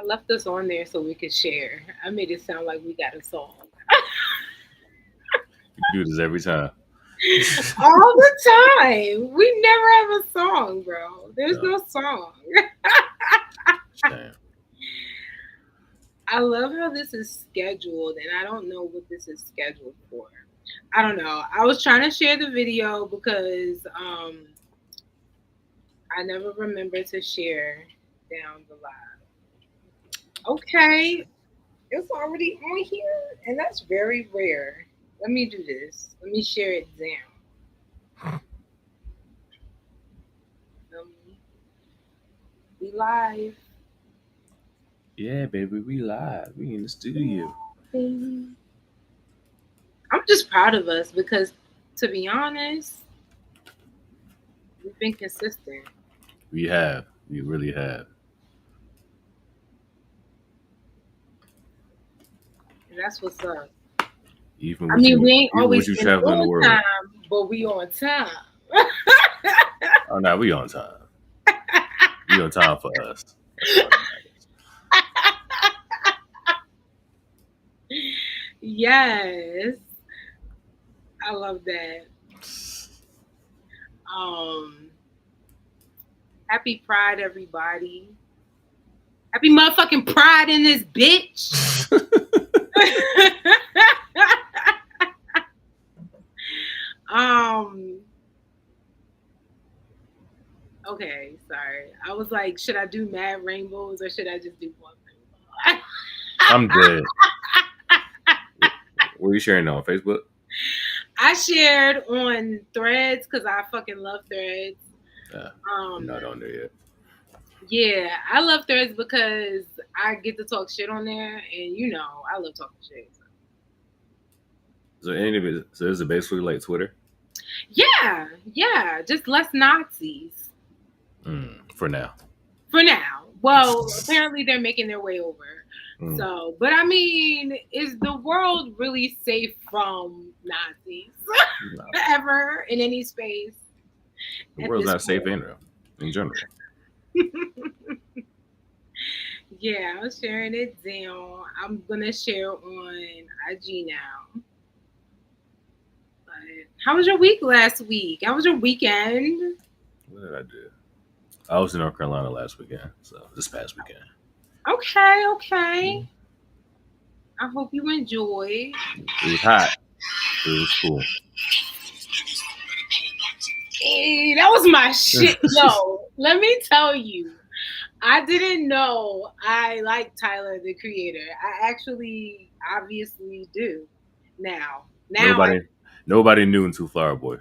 I left this on there so we could share. I made it sound like we got a song. You do this every time. All the time. We never have a song, bro. There's No, no song. shame. I love how this is scheduled, and I don't know what this is scheduled for. I don't know. I was trying to share the video because I never remember to share down the live. Okay, it's already on here, and that's very rare. Let me do this. Let me share it down. We live, Yeah, baby, we live. We in the studio. baby. I'm just proud of us because, to be honest, we've been consistent, We have. We really have. and that's what's up. Even I with mean, we you, ain't even always with you been traveling the on world. time, but we on time. Oh no, we on time. We on time for us. That's all that matters. Yes, I love that. Um, Happy Pride, everybody. Happy motherfucking Pride in this bitch. um. Okay, sorry. I was like, should I do mad rainbows or should I just do one rainbow? I'm dead. What are you sharing on Facebook? I shared on Threads because I fucking love Threads. Yeah, I'm Um, not on there yet. yeah, I love Threads because I get to talk shit on there, and I love talking shit. So any of it, so is it basically like Twitter? Yeah, yeah, just less Nazis For now. for now. Well, apparently they're making their way over. Mm. So, but I mean, is the world really safe from Nazis No, ever in any space the at world's this not safe point? in general. Yeah, I'm sharing it down. I'm gonna share on IG now. But how was your week last week? How was your weekend? What did I do? I was in North Carolina last weekend, so this past weekend. Okay, okay. Mm. I hope you enjoy. It was hot, but it was cool. Hey, that was my shit. Yo, let me tell you, I didn't know I like Tyler the Creator. I actually obviously do now. Now I nobody, nobody knew until Flower Boy.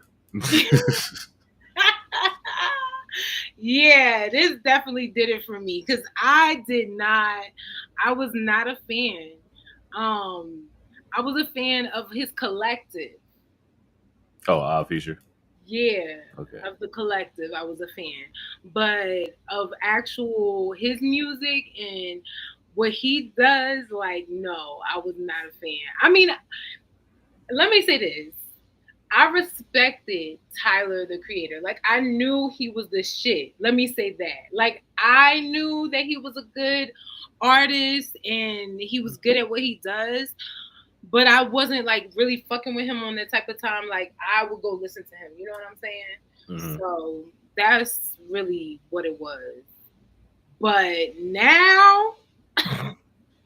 yeah, this definitely did it for me because I did not. I was not a fan. Um, I was a fan of his collective. Oh, Odd Feature. Yeah, Okay. of the collective, I was a fan. But of actual his music and what he does, like, no, I was not a fan. I mean, let me say this. I respected Tyler the Creator. Like I knew he was the shit. Let me say that. Like I knew that he was a good artist and he was good at what he does, but I wasn't like really fucking with him on that type of time. Like I would go listen to him. You know what I'm saying? Hmm. So that's really what it was. But now,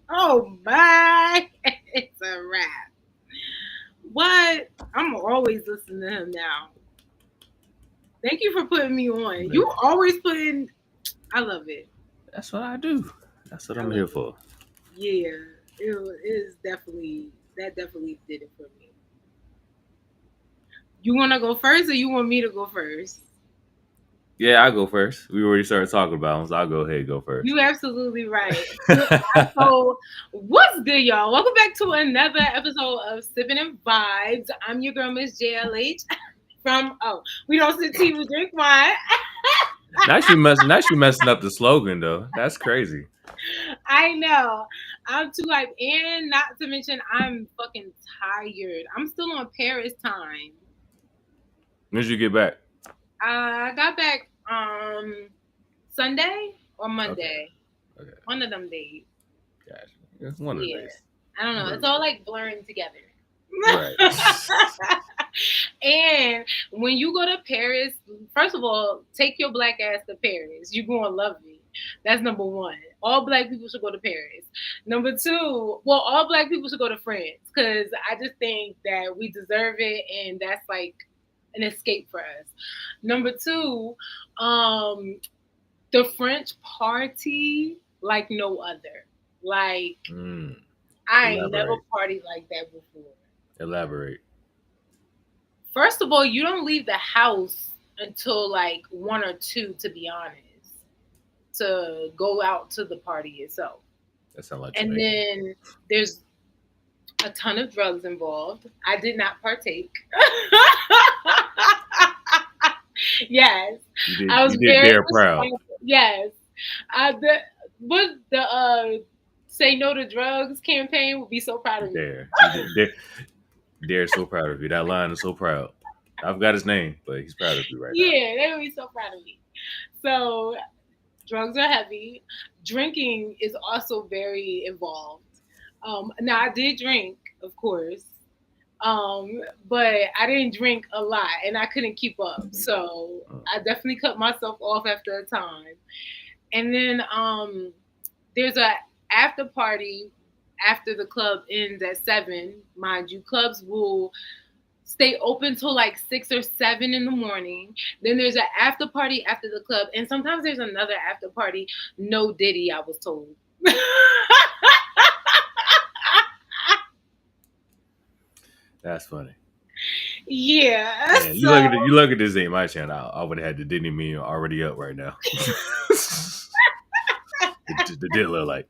oh my, it's a wrap. What? I'm always listening to him now. Thank you for putting me on. You always putting. I love it. That's what I do. That's what I I'm love here it. for. Yeah, it is definitely that definitely did it for me. You want to go first, or you want me to go first? Yeah, I go first. We already started talking about them, so I'll go ahead and go first. You absolutely right. So, what's good, y'all? Welcome back to another episode of Sippin Vibes. I'm your girl, Miss JLH. From we don't sip tea, we drink wine. Now she messing up the slogan though. That's crazy. I know. I'm too hype, and not to mention, I'm fucking tired. I'm still on Paris time. When did you get back? I got back Sunday or Okay. Monday. Okay, One of them days. gotcha. It's one of the Yeah. days. I don't know. One of It's the all days. like blurring together. Right. And when you go to Paris, first of all, take your black ass to Paris. You're gonna love it. That's number one. All black people should go to Paris. Number two, well, all black people should go to France because I just think that we deserve it, and that's like an escape for us. Number two, um, the French party like no other. Like Mm. I ain't never Elaborate. partied like that before. Elaborate. First of all, you don't leave the house until like one or two, to be honest, to go out to the party itself. That sounds like And Jamaican. then there's a ton of drugs involved. I did not partake. Yes, You did. I was You did very Dare proud. responsible. Yes, but the "Say No to Drugs" campaign would be so proud of me. Dare. You did. Dare is so proud of you. That line is so proud. I forgot his name, but he's proud of you right now. Yeah, they would be so proud of me. So drugs are heavy. Drinking is also very involved. Now I did drink, of course, but I didn't drink a lot, and I couldn't keep up. So Uh, I definitely cut myself off after a time. And then there's a after party after the club ends at 7. Mind you, clubs will stay open till like 6 or 7 in the morning. Then there's an after party after the club, and sometimes there's another after party. No Diddy, I was told. that's funny. Yeah. Man, So you look at this ain't my channel. I would have had the Disney meme already up right now. it did look like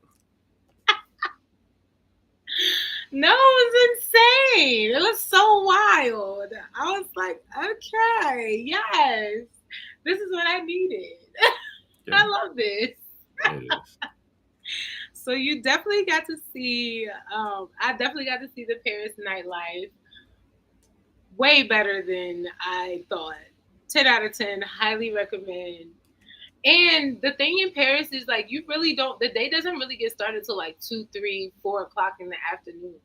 no, it was insane. It was so wild. I was like, okay, yes, this is what I needed. yeah, I love this. it is. So you definitely got to see. I definitely got to see the Paris nightlife. Way better than I thought. 10 out of 10. Highly recommend. And the thing in Paris is like you really don't. The day doesn't really get started till like 2, 3, 4 o'clock in the afternoon.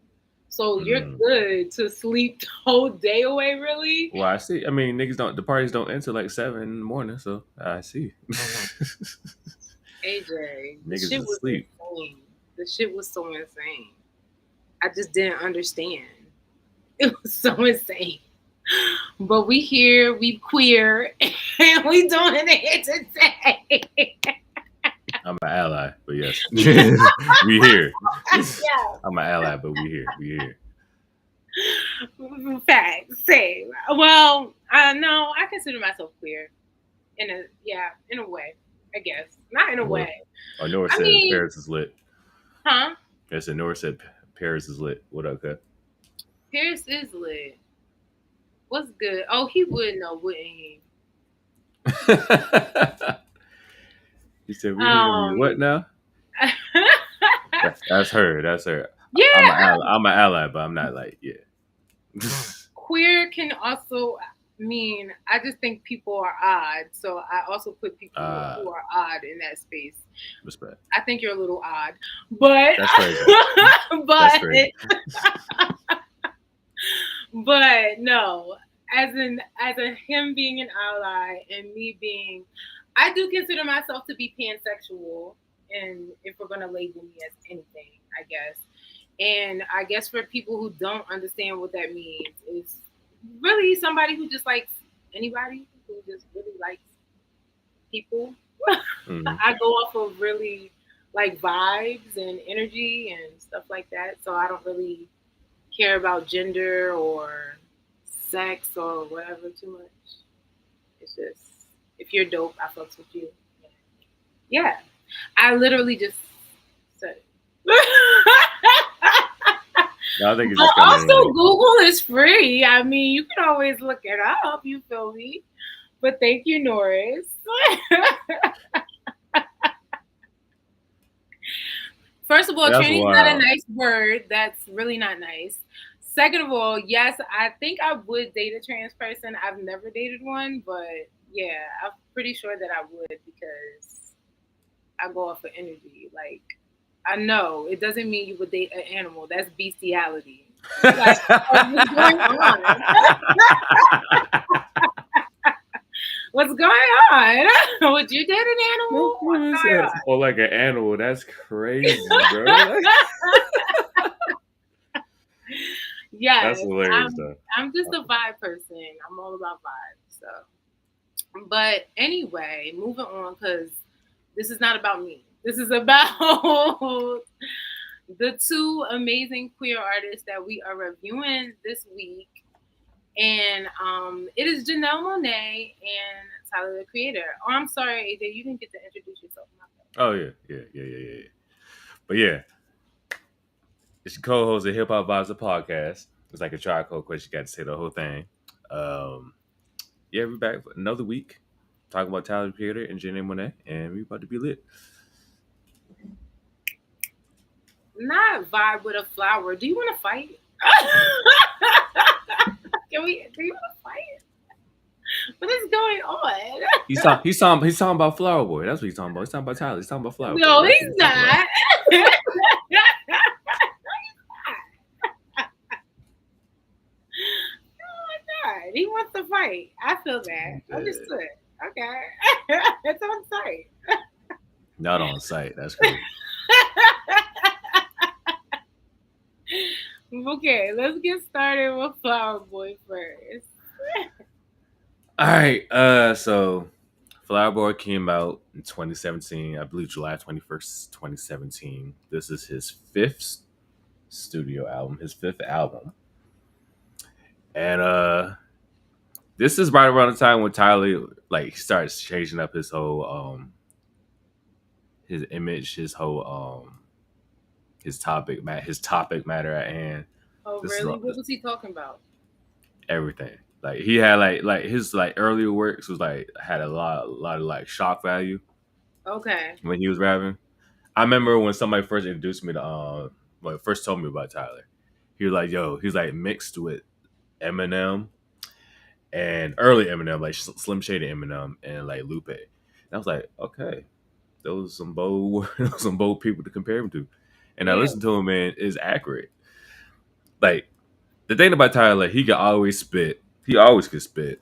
So you're Mm. good to sleep the whole day away. Really. Well, I see. I mean, niggas don't. The parties don't end till like 7 in the morning. So I see. AJ, the Niggas is shit was asleep. insane. The shit was so insane. I just didn't understand. It was so insane. But we here, we queer, and we doing it today. I'm an ally, but yes, we here. Yeah, I'm an ally, but we here. We here. facts, same. Well, no, I consider myself queer in a way, I guess. Not in a Nor, way. Nor I said mean, Paris is lit. huh? I said Nor said Paris is lit. What up, cut? Pierce is lit. What's good? Oh, he would know, wouldn't he? He said we here. We what Um, now? That's her. That's her. I'm an yeah, ally. I'm an ally, but I'm not like yeah. queer can also mean I just think people are odd. So I also put people uh, who are odd in that space. respect. I think you're a little odd, but That's crazy. That's but crazy. but no, as a him being an ally and me being, I do consider myself to be pansexual, and if we're gonna label me as anything, I guess. And I guess for people who don't understand what that means, it's really somebody who just likes anybody who just really likes people. Hmm. I go off of really like vibes and energy and stuff like that. So I don't really care about gender or sex or whatever too much. It's just if you're dope, I fucks with you. Yeah. I literally just said it. No, I think it's But just kind of also, like Google is free. I mean, you can always look it up. You feel me? But thank you, Norris. First of all, that's tranny is not a wild. nice word. That's really not nice. Second of all, yes, I think I would date a trans person. I've never dated one, but yeah, I'm pretty sure that I would because I go off of energy. Like I know it doesn't mean you would date an animal. That's bestiality. Like what's going on? What's going on? Would you date an animal? What's Or like an animal. That's crazy, bro. Yes, That's hilarious, though. I'm just a vibe person. I'm all about vibes. So, but anyway, moving on because this is not about me. This is about the two amazing queer artists that we are reviewing this week, and it is Janelle Monae and Tyler the Creator. Oh, I'm sorry, AJ, you didn't get to introduce yourself. Oh yeah. But yeah, it's your co-host of Hip Hop Vibes, the podcast. It's like a trial question. You got to say the whole thing. Um, yeah, we're back for another week talking about Tyler the Creator and Janelle Monae, and we about to be lit. Not vibe with a flower. Do you want to fight? Can we? Do you want to fight? What is going on? He's talking about Flower Boy. That's what he's talking about. He's talking about Tyler. He's talking about Flower No, Boy. he's not. Oh my god, he wants to fight. I feel that. Understood. Okay, it's on site. Not on site. That's crazy. Okay, let's get started with Flower Boy first. All right. So Flower Boy came out in 2017, I believe July 21st, 2017. This is his fifth studio album, his fifth album. And this is right around the time when Tyler like starts changing up his image, his topic matter at hand. Oh, really? What was he talking about? Everything. Like he had like his like earlier works was like had a lot of like shock value. Okay. When he was rapping, I remember when somebody first introduced me to first told me about Tyler. He was like, "Yo," he's like mixed with Eminem and early Eminem, like Slim Shady Eminem and like Lupe. And I was like, okay, those some bold some bold people to compare him to. And I listened to him, man, is accurate. Like the thing about Tyler, he could always spit. He always could spit,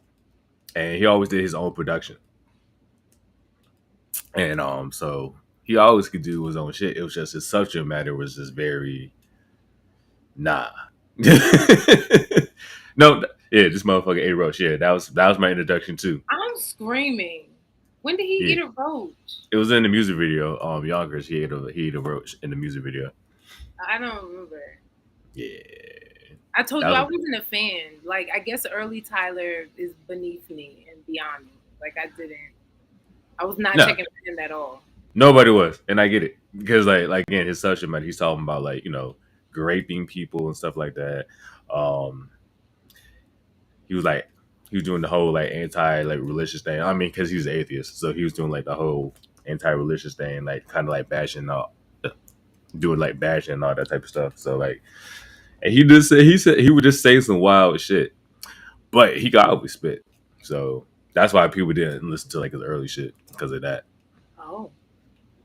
and he always did his own production. And so he always could do his own shit. It was just his subject matter was just very nah. No, yeah, this motherfucker ate roach. Yeah, that was my introduction too. I'm screaming. When did he eat a roach? It was in the music video. Yonkers, he ate a roach in the music video. I don't remember. Yeah. I told you I wasn't a fan. Like I guess early Tyler is beneath me and beyond me. Like I was not checking him at all. Nobody was, and I get it because like again, his subject matter. He's talking about like raping people and stuff like that. He was doing the whole like anti like religious thing. I mean, because he's an atheist, so he was doing like the whole anti religious thing, like kind of like bashing doing like bashing and all that type of stuff. So like, and he said he would just say some wild shit, but he got always spit. So that's why people didn't listen to like his early shit because of that. Oh.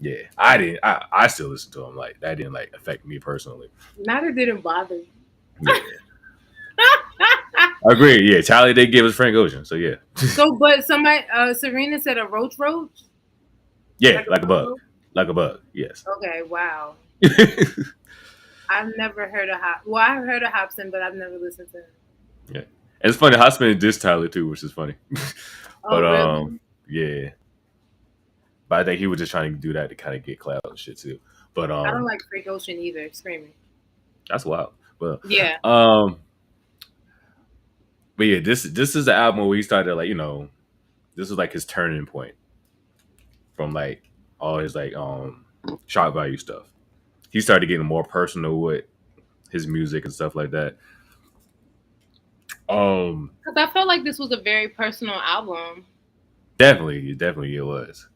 Yeah, I didn't. I still listen to him. Like that didn't like affect me personally. Not it didn't bother you. Yeah. I agree. Yeah, Charlie did give us Frank Ocean. So yeah. So, but somebody, Serena said a roach. Yeah, like a bug. Like a bug. Yes. Okay. Wow. I've never heard of Well, I've heard of Hobson, but I've never listened to him. Yeah, and it's funny. Hobson dissed Tyler too, which is funny. But really? yeah. But I think he was just trying to do that to kind of get clout and shit too. But I don't like Frank Ocean either. Screaming. That's wild. But yeah. But yeah, this is the album where he started like this was like his turning point from like all his like shock value stuff. He started getting more personal with his music and stuff like that. Because I felt like this was a very personal album. Definitely it was.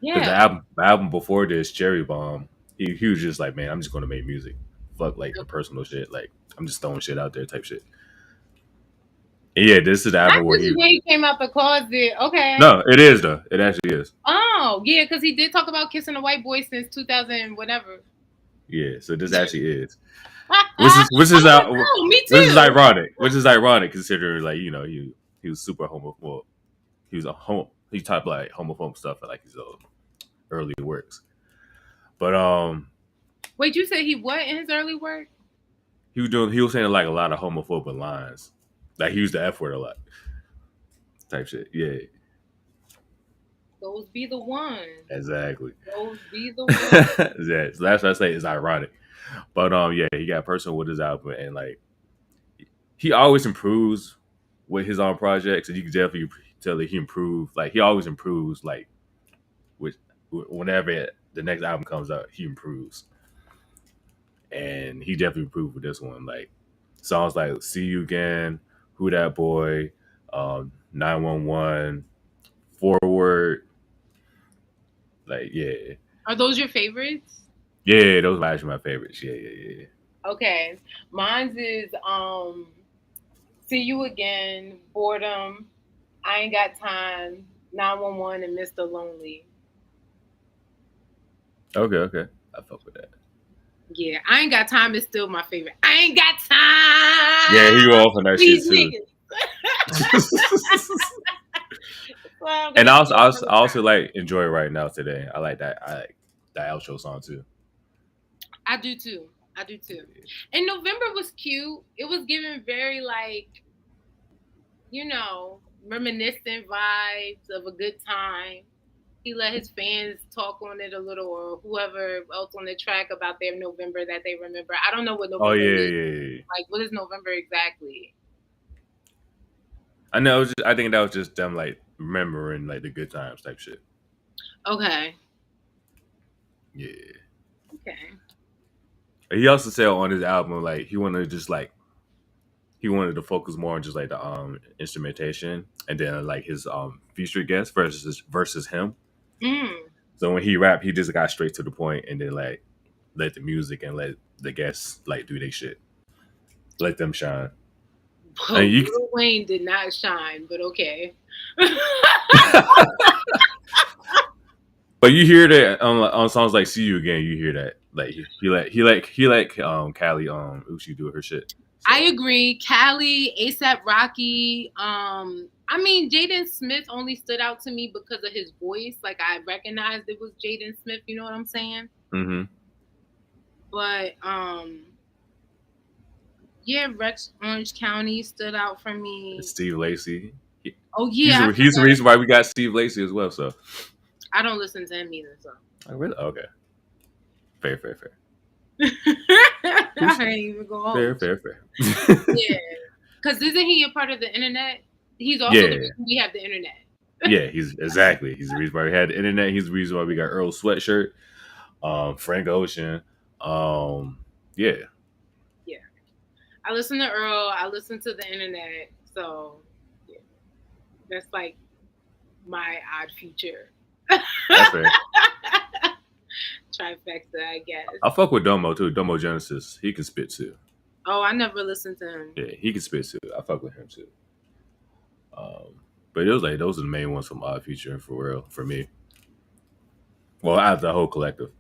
Yeah. The album before this, Cherry Bomb, he was just like, man, I'm just gonna make music. Fuck like the personal shit. Like I'm just throwing shit out there type shit. And yeah, this is the album where he came out the closet. Okay. No, it is though. It actually is. Oh, Oh, yeah, because he did talk about kissing a white boy since 2000 whatever. Yeah, so this actually is, which is which I'm is like, uh, oh, me which is too. ironic. Which is ironic considering like he was super homophobic. He was a homo. He typed like homophobic stuff in like his early works. But Wait, you said he what in his early work? he was saying like a lot of homophobic lines. Like he used the F word a lot. Type shit. Yeah, Those be the ones. exactly. Those be the ones. Yeah, so that's what I say is ironic. But yeah, he got personal with his album and like he always improves with his own projects, and you can definitely tell that he improved. Like he always improves. Like with whenever the next album comes out, he improves, and he definitely improved with this one. Like songs like "See You Again," "Who That Boy," 911, "Forward." Like Are those your favorites? yeah, those are actually my favorites. Yeah. Okay. Mine's is See You Again, Boredom, I Ain't Got Time, 911, and Mr. Lonely. Okay, I fuck with that. Yeah, I Ain't Got Time is still my favorite. I ain't got Yeah, he go time off on that for shit these too. niggas. Well, I'm And gonna say it another I also time. like Enjoy Right Now Today. I like that. I like that outro song too. I do too. I do too. And November was cute. It was giving very like, reminiscent vibes of a good time. He let his fans talk on it a little, or whoever else on the track about their November that they remember. I don't know what Oh November means. yeah. Like, what is November exactly? I know. I think that was just them like remembering like the good times type shit. Okay. Yeah. Okay. He also said on his album like he wanted to focus more on just like the instrumentation and then like his feature guest versus him. Mm. So when he rapped, he just got straight to the point and then like let the music and let the guests like do their shit, let them shine. And Whoa, you, Lil Wayne did not shine, but okay. but you hear that on songs like "See You Again," you hear that like he like Callie Uchi do her shit. I So agree. Callie, ASAP Rocky. I mean, Jaden Smith only stood out to me because of his voice. Like I recognized it was Jaden Smith. You know what I'm saying? mm-hmm. But yeah, Rex Orange County stood out for me. Steve Lacy. Oh yeah, I He's the forgot. reason why we got Steve Lacy as well. So I don't listen to him either. So oh, really okay, fair. I ain't even gonna hold you. Fair. Yeah, because isn't he a part of the internet? He's also the Yeah, reason we have the internet. yeah. He's the reason why we had the internet. He's the reason why we got Earl Sweatshirt, Frank Ocean. Yeah, Yeah, I listen to Earl. I listen to the internet. So yeah, that's like my odd future that's fair. trifecta, I guess. I fuck with Domo too. Domo Genesis. He can spit too. Oh, I never listened to him. Yeah, he can spit too. I fuck with him too. But it was like those are the main ones from Odd Future for real for me. Well, out of the whole collective.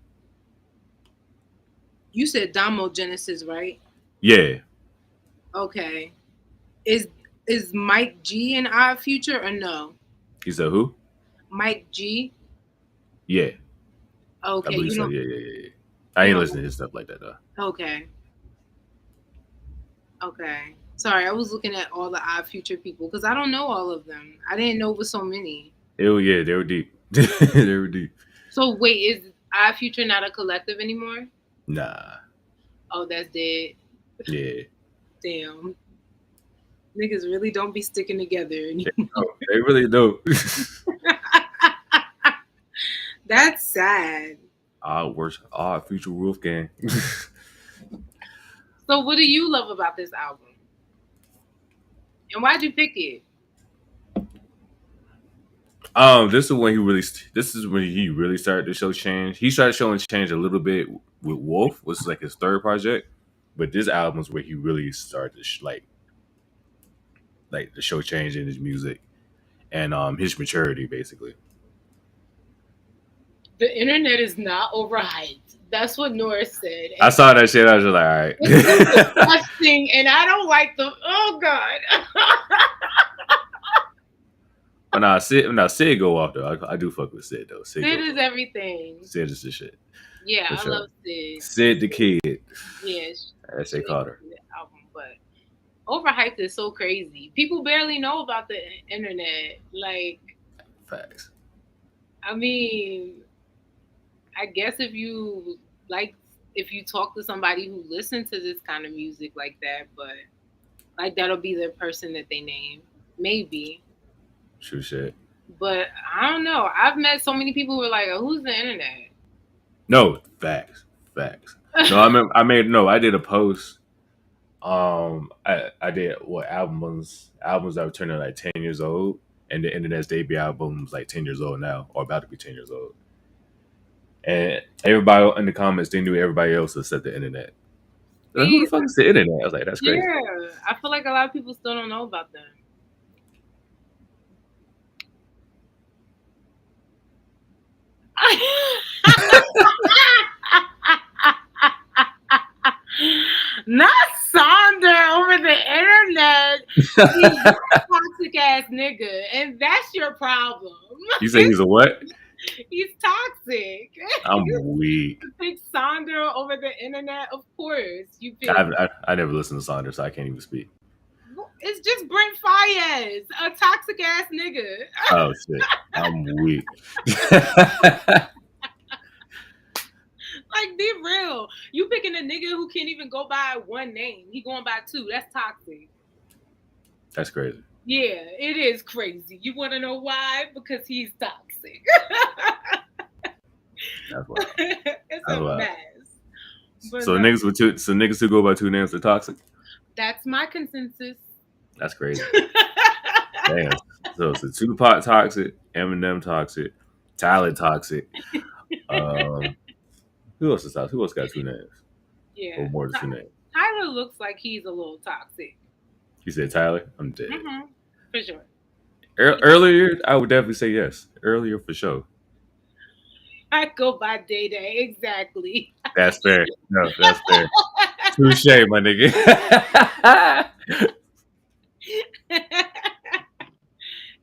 You said Damo Genesis, right? Yeah, Okay. Is is Mike G in Odd Future or no? he said who? Mike G. Yeah, I Okay, believe you so. don't. Yeah. I You ain't don't. listening to his stuff like that though. Okay. Okay. Sorry, I was looking at all the Odd Future people because I don't know all of them. I didn't know it was so many. Oh yeah, they were deep. They were deep. So wait, is Odd Future not a collective anymore? Nah. Oh, that's dead. Yeah. Damn. Niggas really don't be sticking together anymore. No, they really do. That's sad. Odd Future Wolfgang. So what do you love about this album? And why'd you pick it? This is when this is when he really started to show change. He started showing change a little bit with Wolf, which is like his third project. But this album is where he really started to like to show change in his music and his maturity basically. The internet is not overhyped. That's what Norris said, I and saw that shit. I was just like, all right. it's disgusting. And I don't like the. Oh God. But Sid go off though. I do fuck with Sid though. Sid Sid goes is off. everything. Sid is the shit Yeah, for I sure. love Sid. Sid the Kid, Yeah, as she they made called her. a good album, but overhyped is so crazy. People barely know about the internet. Like, Facts. I mean, I guess like, if you talk to somebody who listens to this kind of music like that, but like that'll be the person that they name, maybe. True shit. But I don't know. I've met so many people who are like, "Who's the internet?" No, facts. Facts. No, I mean, I did a post. I did what albums that were turning like 10 years old, and the internet's debut album's like 10 years old now, or about to be 10 years old. And everybody in the comments, they knew everybody else except the internet. They're like, who See, the fuck is the internet? I was like, that's crazy. yeah, I feel like a lot of people still don't know about them. Not Sonder over the internet. He's a toxic ass nigga, and that's your problem. You say he's a what? He's toxic. I'm weak. You pick Sonder over the internet, of course. You pick. I never listened to Saunders, so I can't even speak. It's just Brent Fayez, a toxic ass nigga. Oh shit, I'm weak. Like, be real. You picking a nigga who can't even go by one name. He going by two. That's toxic. That's crazy. Yeah, it is crazy. You want to know why? Because he's toxic. That's wild. It's That's a wild. mess. But So niggas who go by two names are toxic. that's my consensus. That's crazy. Damn. So Tupac toxic, Eminem toxic, Tyler toxic. Who else is toxic? Who else got two names? Yeah. Or more than two names? Tyler looks like he's a little toxic. You said Tyler? I'm dead. Mm-hmm. For sure. Earlier, I would definitely say yes. Earlier for sure. I go by Day Day. Exactly. That's fair. No, that's fair. Touche, my nigga.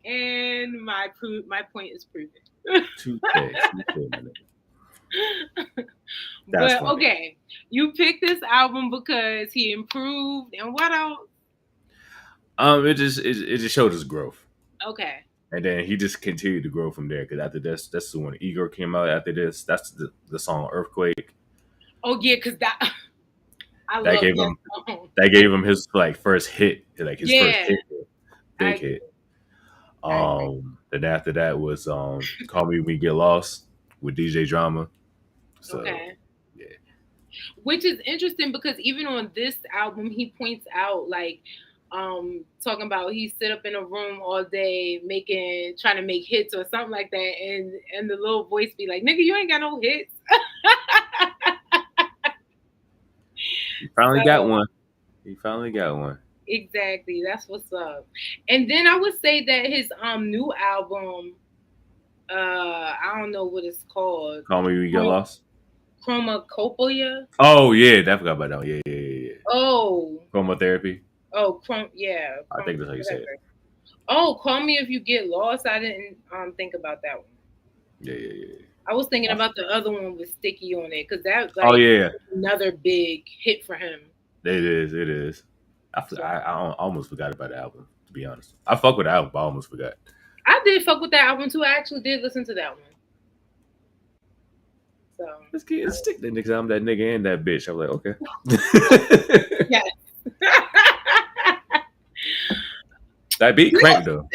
And my point is proven. Touche, my nigga. But funny. Okay, you picked this album because he improved, and what else? It just showed his growth. Okay. And then he just continued to grow from there. Because after this, that's when Igor came out. After this, that's the song Earthquake. Oh yeah, because that gave him his like first hit, like his first hit, big hit. Then after that was Call Me When We Get Lost with DJ Drama. So, okay. Yeah. Which is interesting because even on this album, he points out like talking about he sit up in a room all day trying to make hits or something like that, and the little voice be like, "Nigga, you ain't got no hits." He finally got one. He finally got one. Exactly. That's what's up. And then I would say that his new album, I don't know what it's called. Call Me When You Get Lost. Chromacopia. Oh yeah, that forgot about that one. Yeah. Oh. Chromotherapy. Oh, yeah. I think that's how you say it. Oh, Call Me If You Get Lost. I didn't think about that one. Yeah. I was thinking about the other one with Sticky on it because that another big hit for him. It is. I almost forgot about the album, to be honest. I fuck with the album, but I almost forgot. I did fuck with that album too. I actually did listen to that one. So let's stick that nigga. I'm that nigga and that bitch. I'm like, okay. Yes. That beat crank though.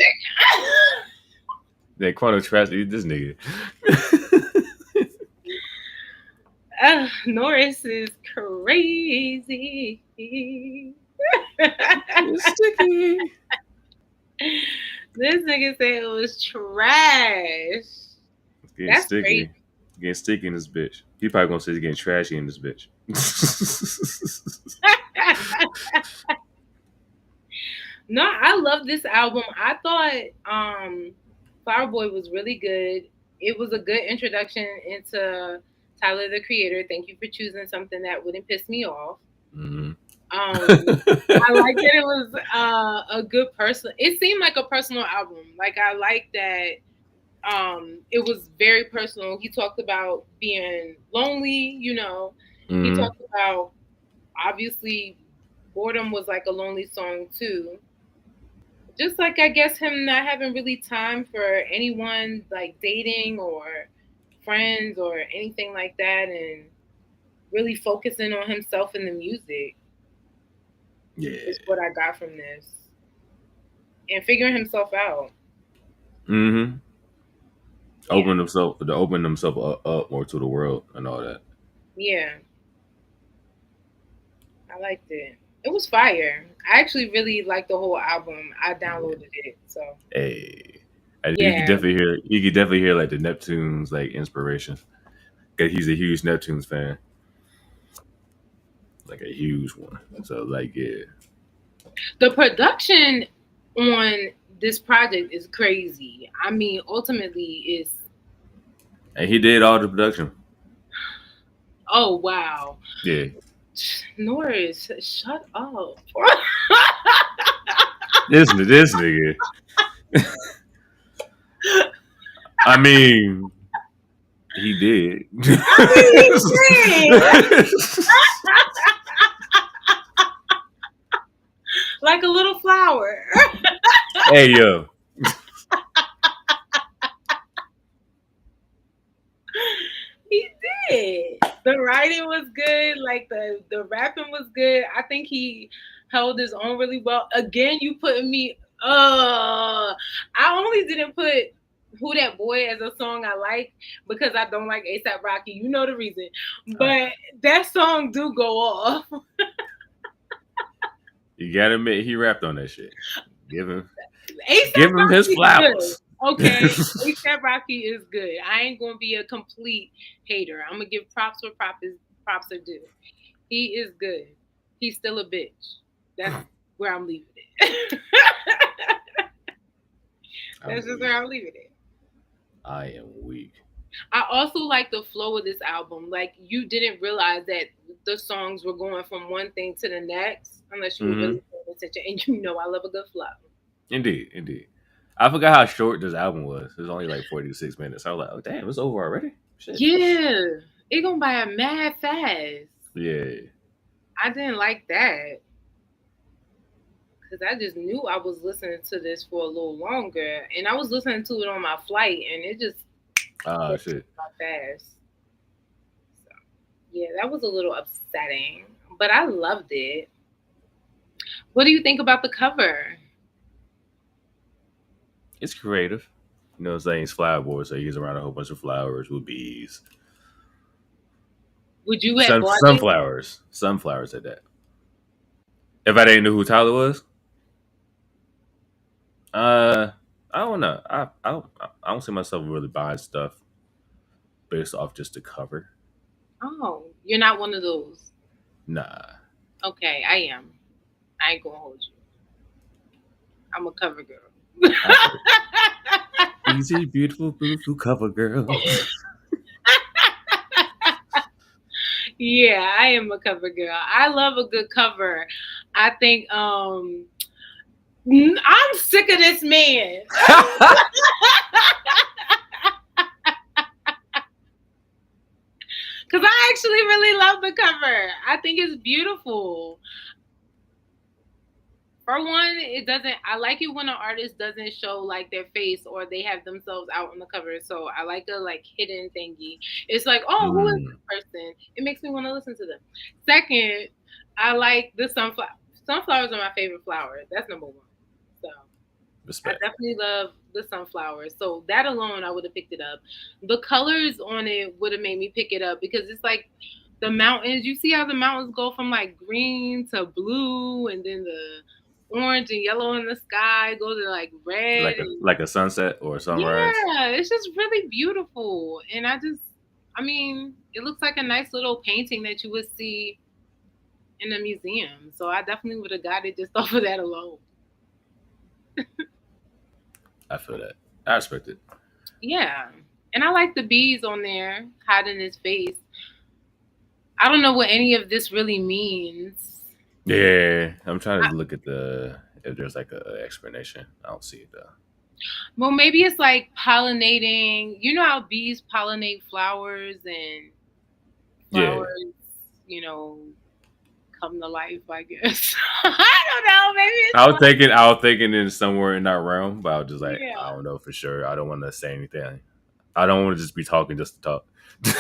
That Chrono Trash, this nigga. Norris is crazy. It's sticky. This nigga said it was trash. It's getting sticky. Crazy. Getting sticky in this bitch. He probably gonna say he's getting trashy in this bitch. No, I love this album. I thought Flower Boy was really good. It was a good introduction into Tyler the Creator. Thank you for choosing something that wouldn't piss me off. Mm-hmm. I like that it was a good person. It seemed like a personal album. Like I like that it was very personal. He talked about being lonely, you know. He Mm-hmm. talked about obviously boredom was like a lonely song too. Just like I guess him not having really time for anyone like dating or friends or anything like that and really focusing on himself and the music is Yeah. what I got from this. And figuring himself out. Mm-hmm. Yeah. Open himself up more to the world and all that. Yeah. I liked it. It was fire. I actually really liked the whole album. I downloaded it. So Hey, and yeah. you could definitely hear like the Neptunes like inspiration because he's a huge Neptunes fan, like a huge one. So like yeah, The production on this project is crazy. I mean, ultimately it's and he did all the production. oh wow. Yeah, Norris, shut up. this nigga. I mean, he did. I mean, he did. Like a little flower. Hey yo, He did. The writing was good. Like the rapping was good. I think he held his own really well. Again, you putting me. I only didn't put "Who That Boy" as a song I like because I don't like ASAP Rocky. You know the reason, all right. but that song do go off. You gotta admit he rapped on that shit. Give him ASAP give him his Rocky is good. flowers. Okay, ASAP Rocky is good. I ain't gonna be a complete hater. I'm gonna give props where props are due. He is good. He's still a bitch. That's where I'm leaving it. I'm That's just weak. where I'm leaving it. I am weak. I also like the flow of this album. Like you didn't realize that the songs were going from one thing to the next unless you were Mm-hmm. really paying attention. And you know I love a good flow. Indeed, indeed. I forgot how short this album was. It was only like 46 minutes. I was like, oh damn, it's over already. Shit. Yeah, it gonna by a mad fast. Yeah. I didn't like that because I just knew I was listening to this for a little longer, and I was listening to it on my flight, and it just Ah went shit. by fast. So yeah, that was a little upsetting, but I loved it. What do you think about the cover? It's creative. You know what I'm saying? It's flower boy, so he's around a whole bunch of flowers with bees. Would you have bought it? Sunflowers. Sunflowers at that. If I didn't know who Tyler was, uh I don't know. I don't see myself really buying stuff based off just the cover. Oh, you're not one of those. Nah. Okay, I am. I ain't gonna hold you. I'm a cover girl. I feel it. Easy, beautiful, beautiful cover girl. Yeah, I am a cover girl. I love a good cover. I think I'm sick of this man. Cause I actually really love the cover. I think it's beautiful. For one, it doesn't. I like it when an artist doesn't show like their face or they have themselves out on the cover. So I like a like hidden thingy. It's like, oh, who is Mm, this person? It makes me want to listen to them. Second, I like the sunflower. Sunflowers are my favorite flower. That's number one. So I respect. definitely love the sunflowers. So that alone, I would have picked it up. The colors on it would have made me pick it up because it's like the mountains. You see how the mountains go from like green to blue, and then the orange and yellow in the sky go to like red. And Like a sunset or a sunrise. yeah, it's just really beautiful. And I mean, it looks like a nice little painting that you would see in a museum. So I definitely would have got it just off of that alone. I feel that. I respect it. Yeah. And I like the bees on there hiding his face. I don't know what any of this really means. Yeah, I'm trying to look at the if there's like a explanation. I don't see it though. Well, maybe it's like pollinating. You know how bees pollinate flowers and Yeah, flowers, you know, come to life, I guess. I don't know. Maybe it's I was thinking it's somewhere in that realm, but I was just like, I yeah. don't know for sure. I don't want to say anything. I don't want to just be talking just to talk. I'm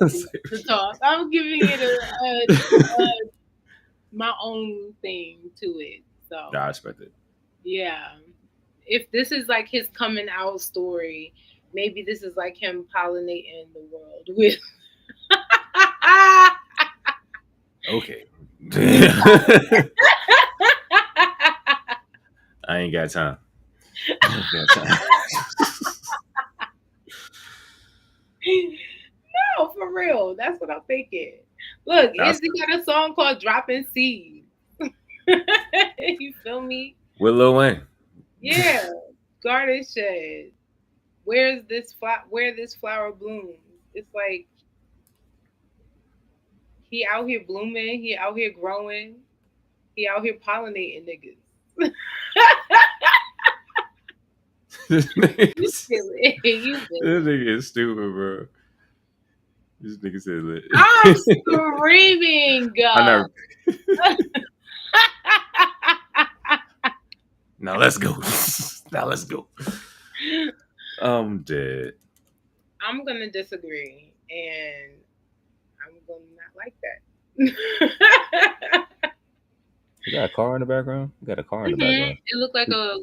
talking to talk. I'm giving it my own thing to it. Nah, So I respect it. yeah, if this is like his coming out story, maybe this is like him pollinating the world with Okay. I ain't got time. I ain't got time. no, for real. That's what I'm thinking. Look, That's Izzy got a song called "Dropping Seeds." You feel me? with Lil Wayne. Yeah. Garden shed. Where this flower blooms? It's like he out here blooming. He out here growing. He out here pollinating niggas. this You nigga silly. You silly. is stupid, bro. This nigga said I'm lit. screaming. I never. Now let's go. Now let's go. I'm dead. I'm gonna disagree, and I'm gonna not like that. You got a car in the background? You got a car in the background. It looked like a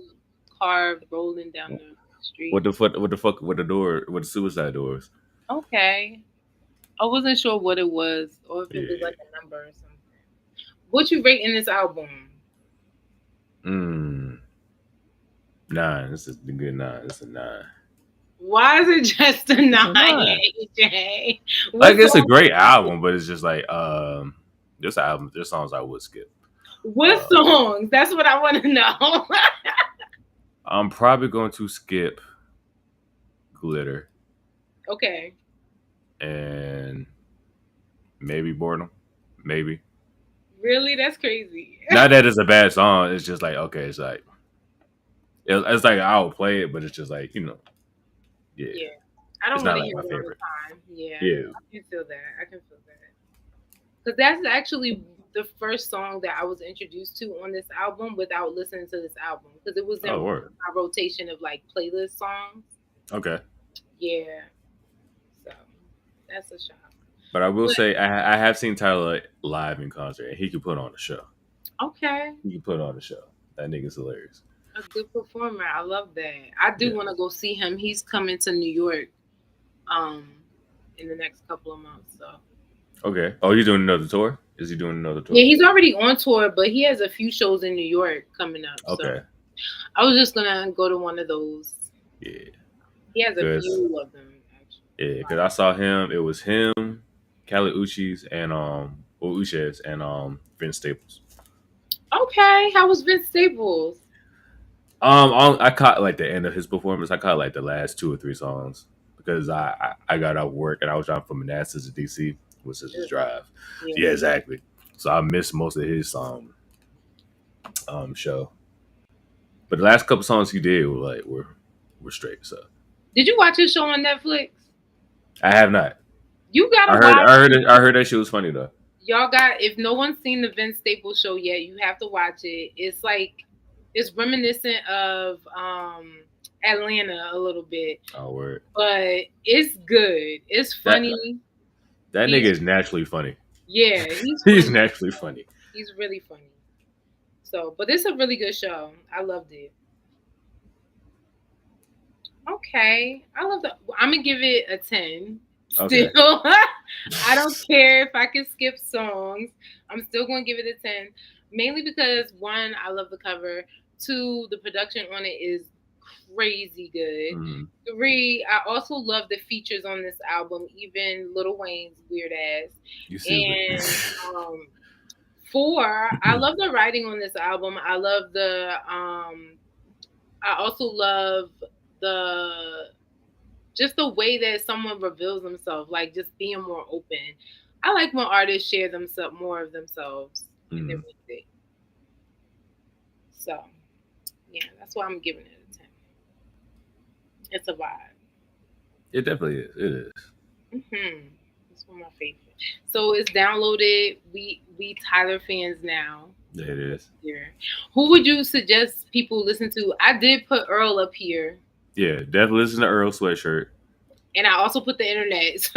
car rolling down the street. What the fuck? What the fuck? With the door? With the suicide doors? Okay, I wasn't sure what it was, or if it was Yeah. like a number or something. What you rating this album? Mm. 9. This is a good 9. This is a 9. Why is it just a It's a nine, 9. AJ? Like What's it's a so great album, but it's just like this album. There's songs I would skip. what Uh, songs? That's what I want to know. I'm probably going to skip Glitter Okay, and maybe Boredom. Maybe. really? That's crazy. Not that it's a bad song. It's just like okay. It's like it's like I would play it, but it's just like yeah. Yeah, I It's don't want not to like hear my it all the favorite. time. Yeah, Yeah. I can feel that. I can feel that. Because that's actually the first song that I was introduced to on this album without listening to this album. Because it was in Oh, word. my rotation of like playlist songs. Okay. Yeah, so that's a shock. But I will But say I have seen Tyler live in concert, and he can put on a show. okay, He can put on a show. That nigga's hilarious. a good performer. I love that. I do Yeah. want to go see him. He's coming to New York um in the next couple of months. So Okay. Oh, he's doing another tour? Is he doing another yeah, tour? he's already on tour, but he has a few shows in New York coming up. So Okay. I was just gonna go to one of those. Yeah. He has a Cause few of them actually. yeah, cause I saw him. It was him, Khaled Uchis, and Uchis and Vince Staples. Okay, how was Vince Staples? I caught like the end of his performance. I caught like the last 2 or 3 songs because I got out of work and I was driving from Manassas to DC, which is his drive. Yeah. Yeah, exactly. So I missed most of his show. But the last couple songs he did were like were straight. So Did you watch his show on Netflix? I have not. You gotta watch. I heard that shit was funny though. Y'all got. If no one's seen the Vince Staples show yet, you have to watch it. It's like it's reminiscent of Atlanta a little bit, Oh word. but it's good. It's That funny. that nigga He's is naturally funny. yeah, he's He's funny. naturally funny. He's really funny. So, but it's a really good show. I loved it. Okay, I love the. I'm gonna give it a 10. Okay. Still, I don't care if I can skip songs. I'm still gonna give it a 10, mainly because one, I love the cover. Two, the production on it is crazy good. Mhm. Three, I also love the features on this album, even Lil Wayne's weird ass. You silly. And four, I love the writing on this album. I love the I also love the just the way that someone reveals themselves, like just being more open. I like when artists share themselves more of themselves in their Mm. music. So yeah, that's why I'm giving it a 10. It's a vibe. It definitely is. It is. It's one of my favorite. So it's downloaded. We Tyler fans now. Yeah, it is. Here, who would you suggest people listen to? I did put Earl up here, Yeah, definitely listen to Earl Sweatshirt. and I also put the internet,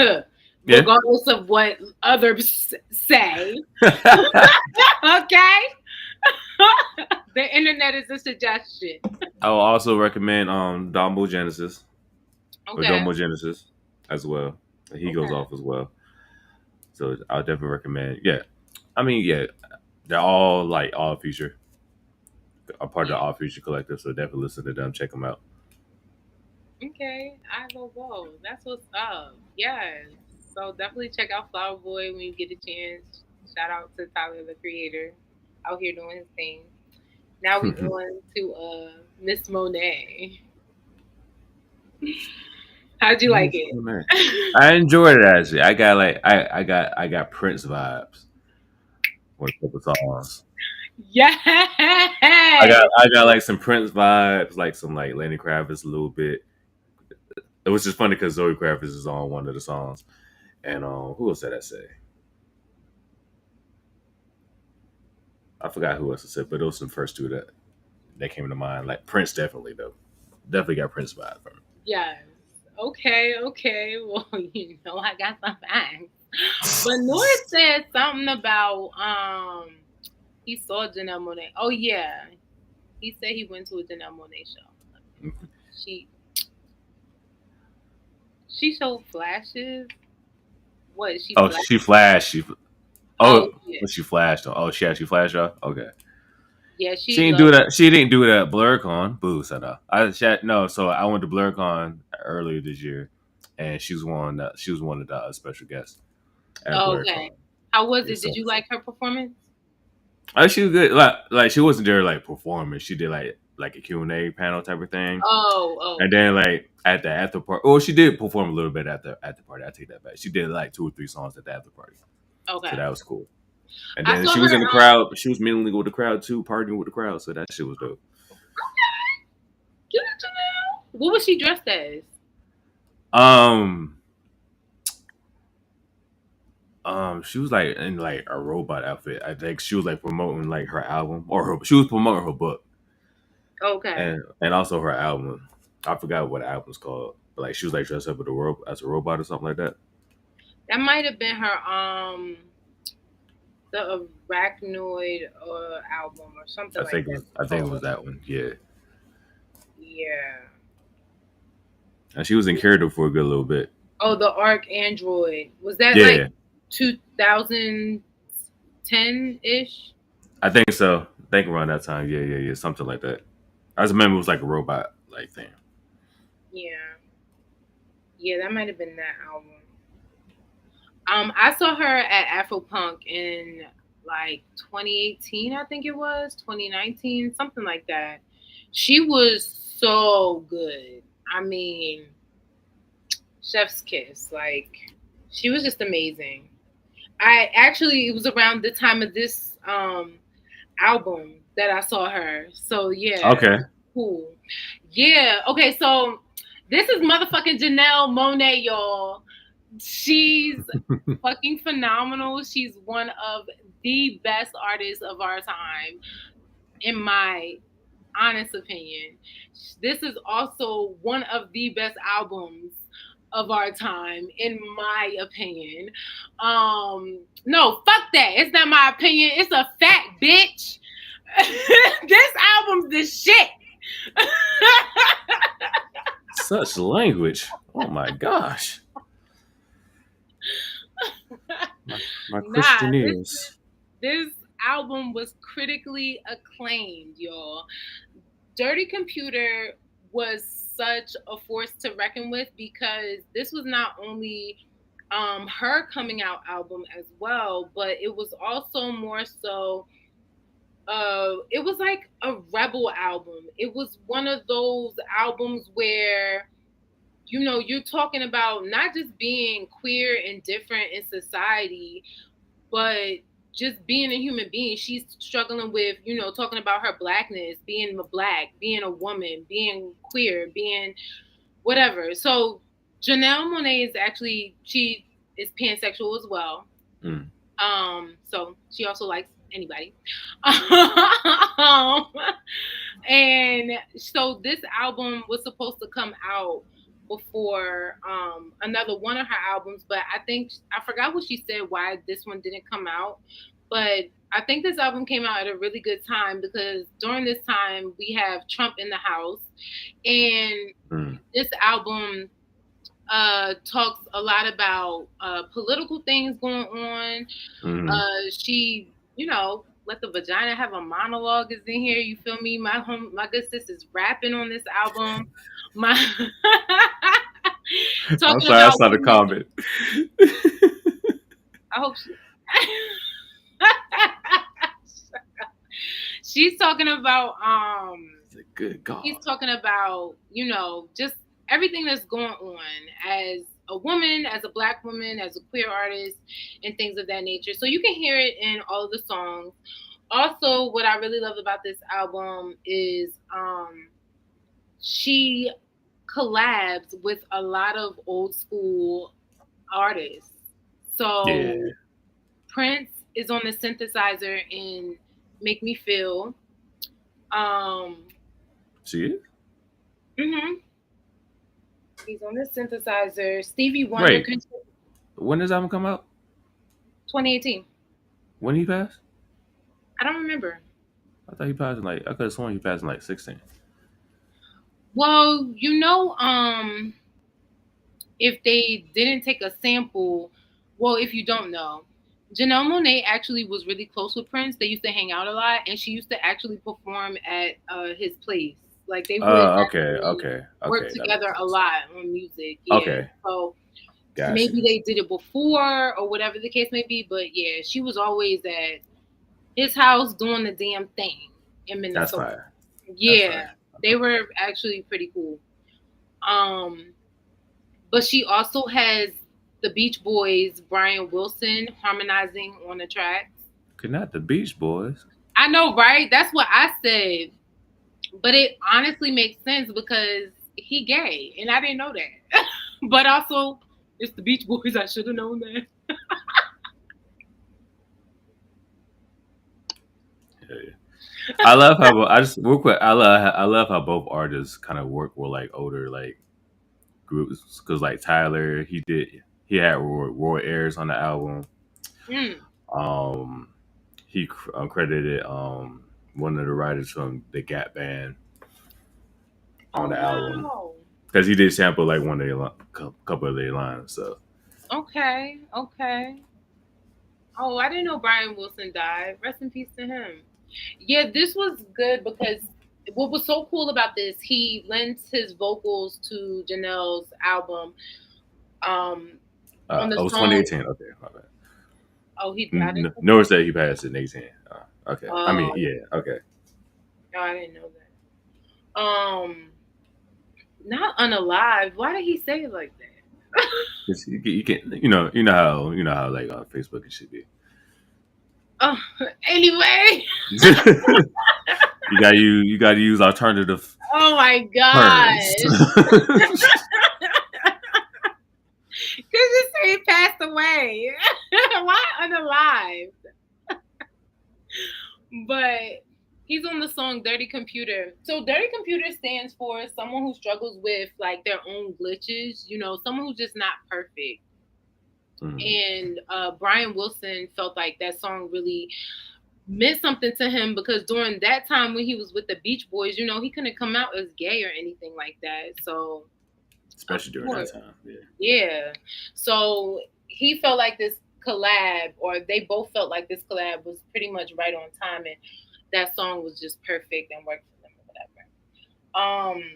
Yeah. regardless of what others say. Okay, the internet is a suggestion. I will also recommend Dombo Genesis or Okay, Domo Genesis as well. He goes okay, off as well. So I'll definitely recommend. Yeah. I mean, yeah, they're all like all future, a part of the yeah, all future collective. So definitely listen to them, check them out. okay. I will go. That's what's up. Yes. So definitely check out Flower Boy when you get a chance. Shout out to Tyler the Creator out here doing his thing. Now we going to Miss Monet. How'd you like it? Man. I enjoyed it actually. I got like I got Prince vibes with a couple songs. Yes. I got like some Prince vibes, like some like Lenny Kravitz a little bit. It was just funny because Zoe Kravitz is on one of the songs, and who else did I say? I forgot who else I said, but those were the first two that came to mind. Like Prince, definitely though, definitely got Prince vibe from Yes. Okay, okay. Well, I got some facts. But North said something about he saw Janelle Monae. Oh yeah. He said he went to a Janelle Monae show. it. She she showed flashes. What, she Oh, flashed? she flashed. She Oh oh, yeah. what she flashed? Oh, she actually flashed off. Okay, Yeah, she she didn't do loves that. She didn't do that. BlurCon, boo, said no. So I went to BlurCon earlier this year, and she was one of the special guests at oh, okay. BlurCon. How was Yeah, it? Did so you like her performance? she was good. Like she wasn't there like performing. She did like a Q&A panel type of thing. Oh, oh, And then like at the after party, oh, she did perform a little bit at the party. I take that back. She did like 2 or 3 songs at the after party, so okay. that was cool. And I then saw she her. was in the crowd. She was mingling with the crowd too, partying with the crowd. So that shit was dope. Give it to now. What was she dressed as? Um, she was like in like a robot outfit. I think she was like promoting like her album she was promoting her book Okay, and also her album. I forgot what the album's called, but like she was like dressed up with as a robot or something like that. that might have been her the Arachnoid album or something like that. It's I think it called. was that one. Yeah, Yeah. and she was in character for a good little bit. Oh, the Arc Android. Was that like Yeah, 2010 ish? I think so. I think around that time. Yeah, yeah, yeah, something like that. I just remember it was like a robot like thing. Yeah. Yeah, that might have been that album. I saw her at Afropunk in like 2018, I think it was 2019, something like that. She was so good. I mean, chef's kiss. Like, she was just amazing. I actually, it was around the time of this album that I saw her. So yeah, Okay. cool. Yeah. Okay. So this is motherfucking Janelle Monae, y'all. She's fucking phenomenal. She's one of the best artists of our time, in my honest opinion. This is also one of the best albums of our time, in my opinion. No, fuck that. It's not my opinion. It's a fact, bitch. This album's the shit. Such language. Oh my gosh. My Nah, Christian ears. this album was critically acclaimed, y'all. Dirty Computer was such a force to reckon with because this was not only her coming out album as well, but it was also more so it was like a rebel album. It was one of those albums where you're talking about not just being queer and different in society, but just being a human being. She's struggling with, talking about her blackness, being a black, being a woman, being queer, being whatever. So Janelle Monae is actually, she is pansexual as well. Mm. So she also likes anybody. um, and so this album was supposed to come out before another one of her albums, but I forgot what she said why this one didn't come out. But I think this album came out at a really good time because during this time we have Trump in the house, and Mm. this album talks a lot about political things going on. Mm. She, let the vagina have a monologue is in here. You feel me? My good sis is rapping on this album. My I'm talking sorry, I about saw the women. comment. I hope she. She's talking about Good he's God. talking about, just everything that's going on as a woman, as a black woman, as a queer artist, and things of that nature. So you can hear it in all of the songs. Also, what I really love about this album is she collabs with a lot of old school artists. So Yeah. Prince is on the synthesizer in Make Me Feel. Um, She is? mhm. He's on the synthesizer. Stevie Wonder, Wait, when does album come out? 2018. When he passed? I don't remember. I thought he passed in like, I could have sworn he passed in like 16. Well, if they didn't take a sample, well, if you don't know, Janelle Monae actually was really close with Prince. They used to hang out a lot, and she used to actually perform at his place. Like they would Okay, actually okay, work okay. That makes together a sense. lot on music. Yeah. Okay, So gotcha. maybe they did it before or whatever the case may be. But yeah, she was always at his house doing the damn thing in That's Minnesota. fire. That's Yeah, fire. they were actually pretty cool. Um, but she also has the Beach Boys, Brian Wilson, harmonizing on the tracks. Could not the Beach Boys. I know, right? That's what I said. But it honestly makes sense because he gay, and I didn't know that. But also, it's the Beach Boys. I should have known that. Yeah. I love how I just real quick. I love how both artists kind of work with like older like groups because like Tyler he had Roy Ayers on the album. Mm. Um, he credited one of the writers from the Gap Band on Oh the album wow. because he did sample like one of their couple of their lines. So Okay. Okay. Oh, I didn't know Brian Wilson died. Rest in peace to him. Yeah, this was good because what was so cool about this, he lends his vocals to Janelle's album. Um, on the it was song. 2018. Okay, my bad. Oh, he died in. Nor said he passed in 18. Okay, I mean Oh, yeah. Okay, no, I didn't know that. Not unalive. Why did he say it like that? you can you know how like on Facebook it should be. Oh, anyway. You gotta use alternative Oh my terms. gosh. Because you say he passed away. Why unalive? But he's on the song Dirty Computer. So Dirty Computer stands for someone who struggles with like their own glitches, someone who's just not perfect. Mhm. And Brian Wilson felt like that song really meant something to him because during that time when he was with the Beach Boys, he couldn't come out as gay or anything like that. So of Especially during that course, time. Yeah. yeah. So he felt like this collab, or they both felt like this collab was pretty much right on time, and that song was just perfect and worked for them or whatever.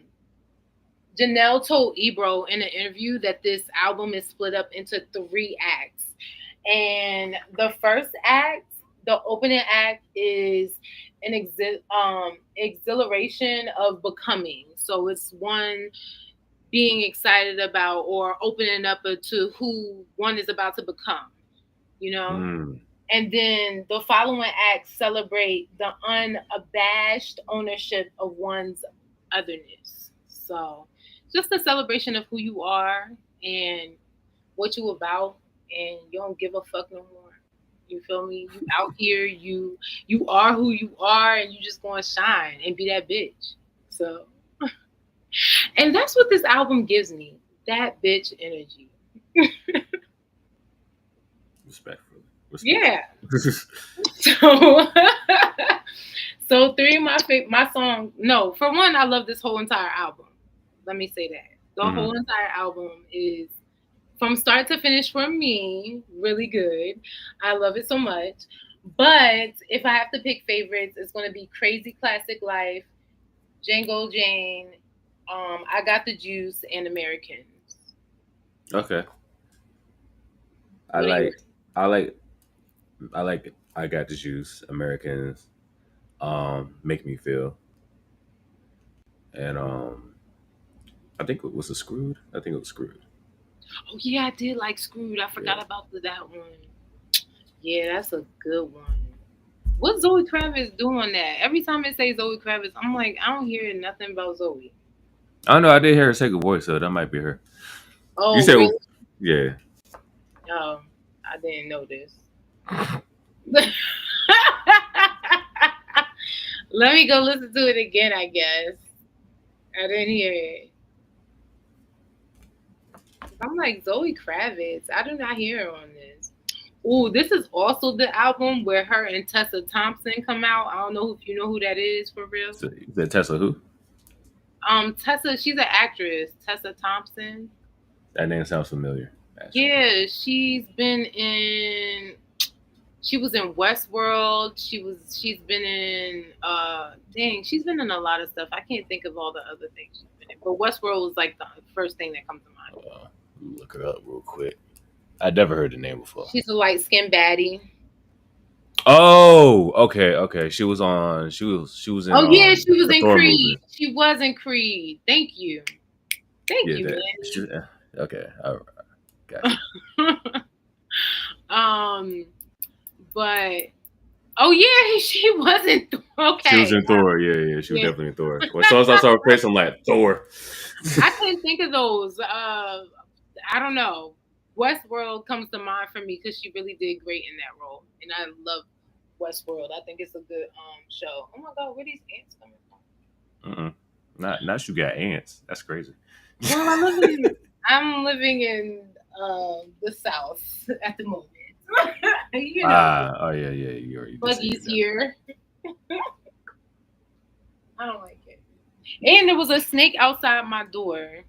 Janelle told Ebro in an interview that this album is split up into 3 acts. And the first act, the opening act, is an exhilaration of becoming. So it's one being excited about or opening up to who one is about to become, you know? Mm. And then the following acts celebrate the unabashed ownership of one's otherness. So, just a celebration of who you are and what you about, and you don't give a fuck no more. You feel me? You out here, you are who you are, and you just gonna shine and be that bitch. So, and that's what this album gives me, that bitch energy. Respectfully. Yeah. Respectfully. So, so three of my songs. No, for one, I love this whole entire album. Let me say that the Hmm. whole entire album is from start to finish for me really good. I love it so much. But if I have to pick favorites, it's going to be Crazy Classic Life, Django Jane, I Got the Juice, and Americans. Okay. I What are yours? like I like I like I Got the Juice, Americans, Make Me Feel. And I think it was a Screwed. I think it was Screwed. Oh yeah, I did like Screwed. I Yeah. forgot about that one. Yeah, that's a good one. What Zoe Kravitz doing that? Every time it says Zoe Kravitz, I'm like, I don't hear nothing about Zoe. I don't know. I did hear her take a voice, so that might be her. You Oh, said, really? yeah. Oh, I didn't know this. Let me go listen to it again, I guess. I didn't hear it. I'm like, Zoe Kravitz. I do not hear her on this. Ooh, this is also the album where her and Tessa Thompson come out. I don't know if you know who that is for real. So, you said Tesla who? Tessa, she's an actress. Tessa Thompson. That name sounds familiar, actually. Yeah, she was in Westworld. She's been in she's been in a lot of stuff. I can't think of all the other things she's been in. But Westworld was like the first thing that comes to mind. Look her up real quick. I never heard the name before. She's a light skinned baddie. Oh, okay, okay. She was in Oh yeah, she was the in Thor Creed. movie. She was in Creed. Thank you. Thank Yeah, you, that. Okay, I got you. man. um but oh yeah, she wasn't She was okay. in Thor. Yeah, yeah. She was Yeah. definitely in Thor. When soon as I saw her face, I'm like Thor. I couldn't think of those. I don't know. Westworld comes to mind for me because she really did great in that role, and I love Westworld. I think it's a good show. Oh my god, where these ants coming from? Mm-mm. Not you got ants. That's crazy. Well, I'm living in the South at the moment. You know, Oh yeah, yeah. You did say you buggies got. here. I don't like it. And there was a snake outside my door.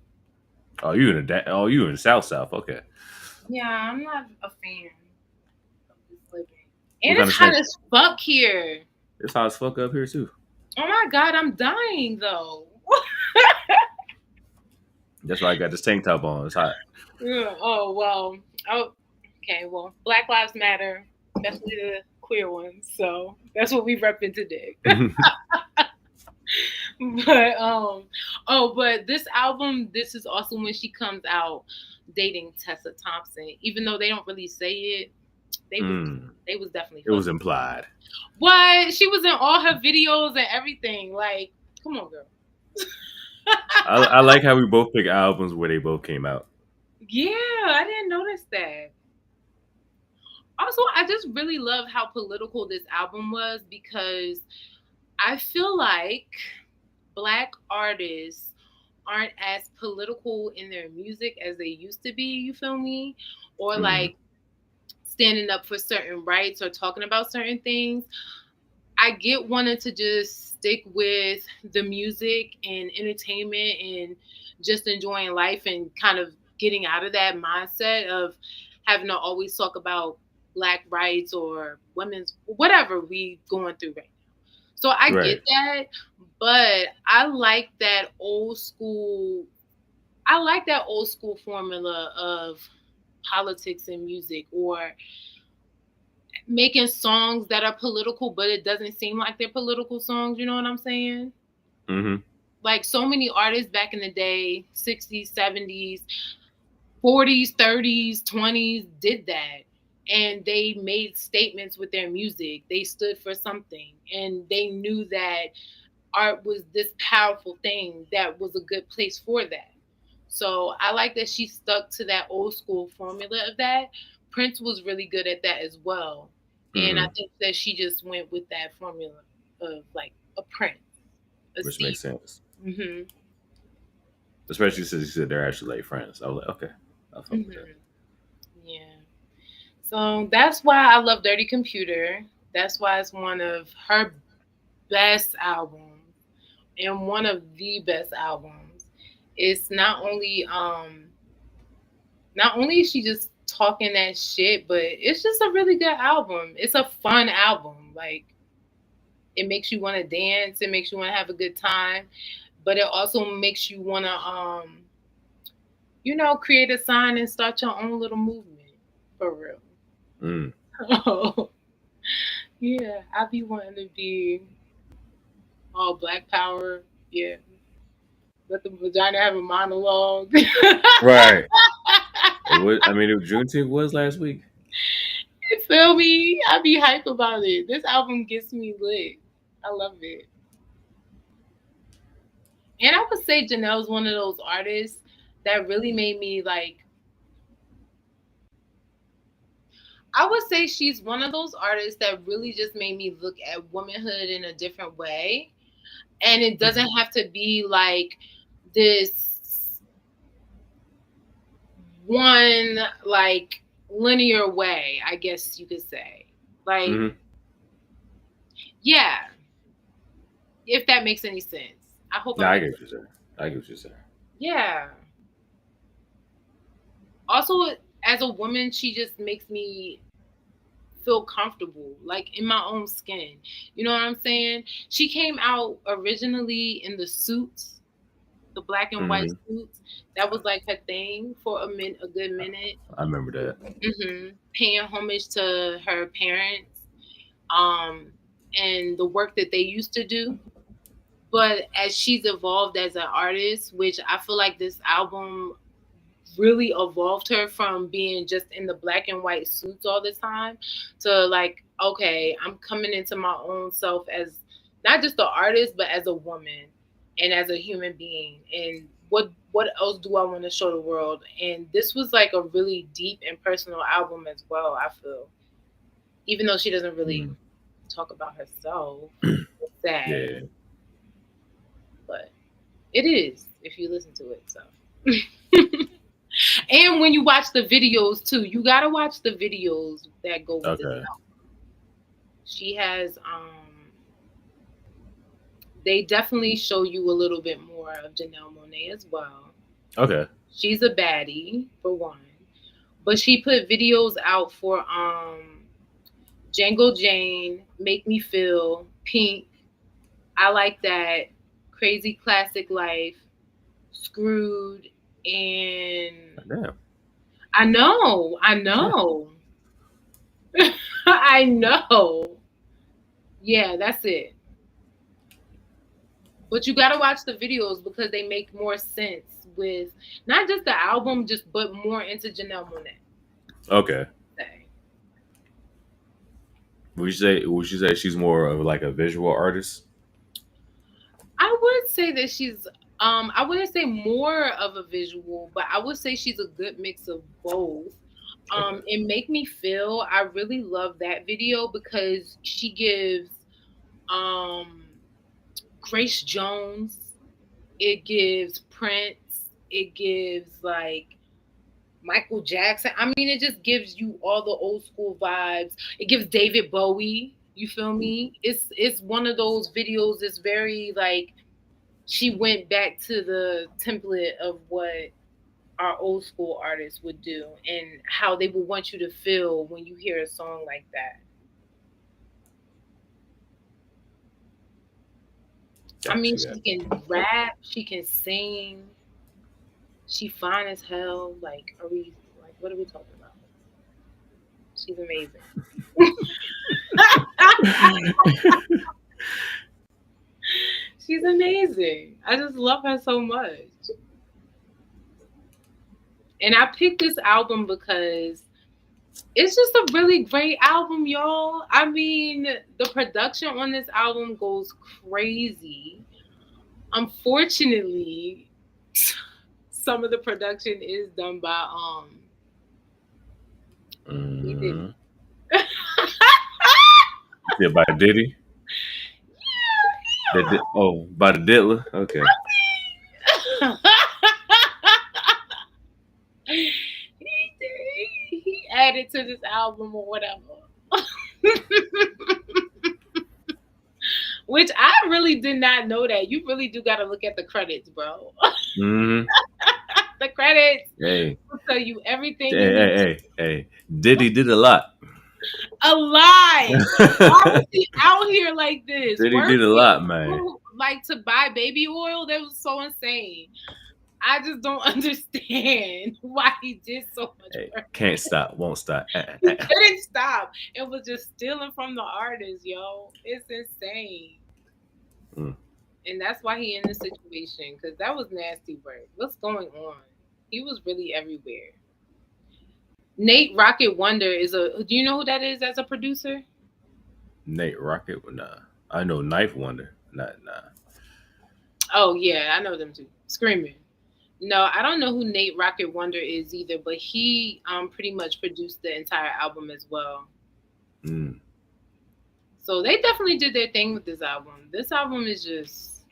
You in the South. Okay. Yeah, I'm not a fan of this living. What And kind it's of hot snake? as fuck here. It's hot as fuck up here too. Oh my god, I'm dying though. That's why I got this tank top on. It's hot. Yeah, oh well. Oh, okay. Well, Black Lives Matter, especially the queer ones. So that's what we repping today. But but this album, this is also when she comes out dating Tessa Thompson. Even though they don't really say it, they was Mm, they was definitely it was fucking. implied. What? She was in all her videos and everything. Like, come on, girl. I like how we both pick albums where they both came out. Yeah, I didn't notice that. Also, I just really love how political this album was because I feel like black artists aren't as political in their music as they used to be, you feel me? Or Mm, like standing up for certain rights or talking about certain things. I get wanting to just stick with the music and entertainment and just enjoying life and kind of getting out of that mindset of having to always talk about black rights or women's whatever we going through right now. So I right. get that, but I like that old school formula of politics and music or making songs that are political, but it doesn't seem like they're political songs. You know what I'm saying? Hmm. Like so many artists back in the day, 60s, 70s, 40s, 30s, 20s did that. And they made statements with their music. They stood for something. And they knew that art was this powerful thing that was a good place for that. So I like that she stuck to that old school formula of that. Prince was really good at that as well. And I Hmm. think that she just went with that formula of like a Prince, a Which Steve. makes sense. Hmm. Especially since you said they're actually like friends. I was like, okay, I'll fuck with that. Hmm. Yeah. So that's why I love Dirty Computer. That's why it's one of her best albums and one of the best albums. It's not only is she just talking that shit, but it's just a really good album. It's a fun album. Like it makes you want to dance, it makes you want to have a good time, but it also makes you want to create a sign and start your own little movement for real. Mm. Oh, yeah, I be wanting to be all black power. Yeah, let the vagina have a monologue. Right. It was. I mean, Juneteenth was last week. You feel me? I be hype about it. This album gets me lit. I love it. And I would say Janelle's one of those artists that really made me like. I would say she's one of those artists that really just made me look at womanhood in a different way. And it Hmm. doesn't have to be like this one like linear way, I guess you could say. Like, Hmm. yeah, if that makes any sense. I hope No, I'm I making. get what you're saying. I get what you're saying. Yeah. Also, as a woman, she just makes me feel comfortable, like in my own skin. You know what I'm saying? She came out originally in the suits, the black and white Hmm. suits. That was like her thing for a good minute. I remember that. Paying homage to her parents, um, and the work that they used to do. But as she's evolved as an artist, which I feel like this album really evolved her from being just in the black and white suits all the time to like, okay, I'm coming into my own self as not just an artist, but as a woman and as a human being. And what else do I want to show the world? And this was like a really deep and personal album as well, I feel. Even though she doesn't really Mm. talk about herself. It's sad, Yeah. but it is if you listen to it. So and when you watch the videos too, you gotta watch the videos that go with this Okay. album. She has they definitely show you a little bit more of Janelle Monae as well. Okay. She's a baddie for one. But she put videos out for Django Jane, Make Me Feel, Pink, I Like That, Crazy Classic Life, Screwed, and Damn. I Shit. know. I know. Yeah, that's it. But you gotta watch the videos because they make more sense with not just the album, just but more into Janelle Monae. Okay. Say. Would you say she's more of like a visual artist? I would say that she's I wouldn't say more of a visual, but I would say she's a good mix of both. Okay. It Make Me Feel, I really love that video because she gives um Grace Jones, it gives Prince, it gives like Michael Jackson. I mean, it just gives you all the old school vibes. It gives David Bowie. You feel me? It's one of those videos. It's very like she went back to the template of what our old school artists would do and how they would want you to feel when you hear a song like that. I mean, Gotcha. she Gotcha. can rap, she can sing, she fine as hell. Like, are we like what are we talking about? She's amazing. She's amazing. I just love her so much. And I picked this album because it's just a really great album, y'all. I mean, the production on this album goes crazy. Unfortunately, some of the production is done by he Mm-hmm. didn't. Yeah, by Diddy. Oh, by the Diddler. Okay. He added to this album or whatever. Which I really did not know that. You really do got to look at the credits, bro. Mm-hmm. The credits Hey, will tell you everything you hey, need hey, hey, hey. Diddy did a lot. a lie. Why was he out here like this? Diddy did a Working lot, man. like to buy baby oil? That was so insane. I just don't understand why he did so much Hey, work. can't stop, won't stop. He couldn't stop. It was just stealing from the artist, yo. It's insane. Mm. And that's why he in this situation, because that was nasty work. What's going on? He was really everywhere. Nate Rocket Wonder is a. Do you know who that is as a producer? Nate Rocket, nah. I know Knife Wonder, nah. Oh yeah, I know them too. Screaming. No, I don't know who Nate Rocket Wonder is either, but he pretty much produced the entire album as well. Mm. So they definitely did their thing with this album. This album is just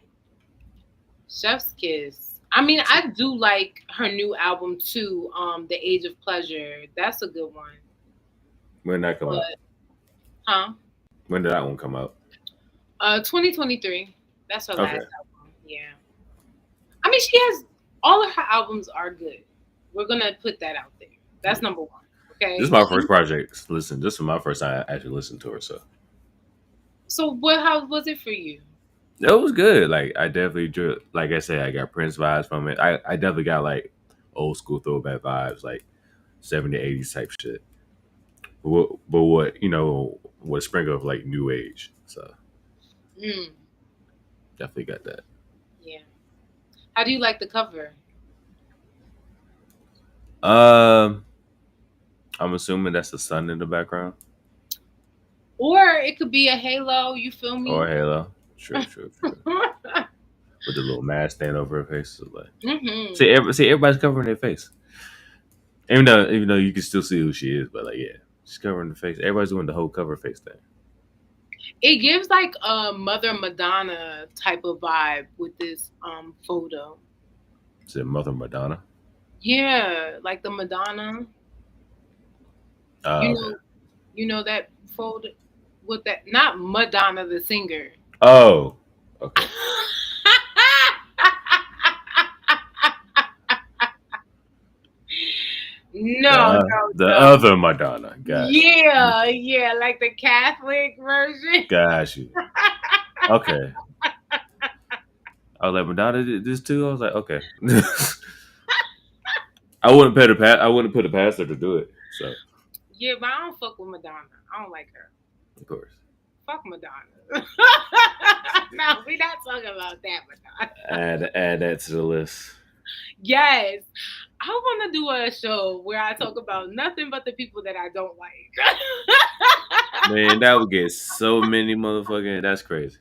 chef's kiss. I mean, I do like her new album too, The Age of Pleasure. That's a good one. When did that come out? But huh? When did that one come out? 2023. That's her Okay. last album. Yeah. I mean, she has all of her albums are good. We're gonna put that out there. That's number one. This is Okay. my first project. Listen, this was my first time I actually listened to her, so So what? How was it for you? it was good. Like I definitely like I said, I got Prince vibes from it. I definitely got like old school throwback vibes, like 70s, 80s type shit. But what what sprinkle of like new age. So Mm, definitely got that. yeah. How do you like the cover? Um, I'm assuming that's the sun in the background Or it could be a halo. You feel or me? halo. True. With the little mask stand over her face. So like, Hmm. see, everybody's covering their face. Even though you can still see who she is, but like, yeah, she's covering the face. Everybody's doing the whole cover face thing. It gives like a Mother Madonna type of vibe with this photo. Is it Mother Madonna? Yeah, like the Madonna. You Okay. know, you know that photo with that not Madonna the singer. Oh, okay. No, no, The no. other Madonna. Got you. Yeah, yeah, like the Catholic version. Got you. Okay. I was like, Madonna did this too. I was like, okay. I wouldn't put a pastor to do it. So Yeah, but I don't fuck with Madonna. I don't like her. of course, Fuck Madonna. No, we not talking about that Madonna. add that to the list. Yes. I want to do a show where I talk about nothing but the people that I don't like. Man, that would get so many motherfucking. That's crazy.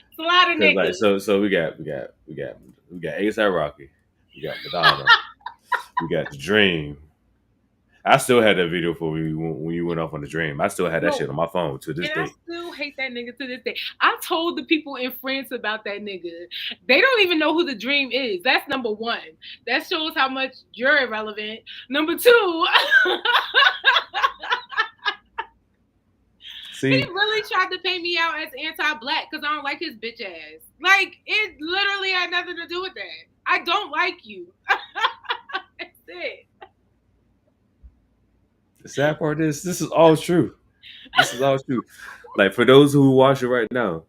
It's a lot of Cause like niggas. so we got ASAP Rocky, we got Madonna, we got the Dream. I still had that video for you when you went off on the Dream. I still had that Yo, shit on my phone to this and I day. still hate that nigga to this day. I told the people in France about that nigga. They don't even know who the Dream is. That's number one. That shows how much you're irrelevant. Number two, he See, really tried to paint me out as anti-black because I don't like his bitch ass. Like, it literally had nothing to do with that. I don't like you. That's it. the sad part is this is all true. This is all true. Like for those who watch it right now,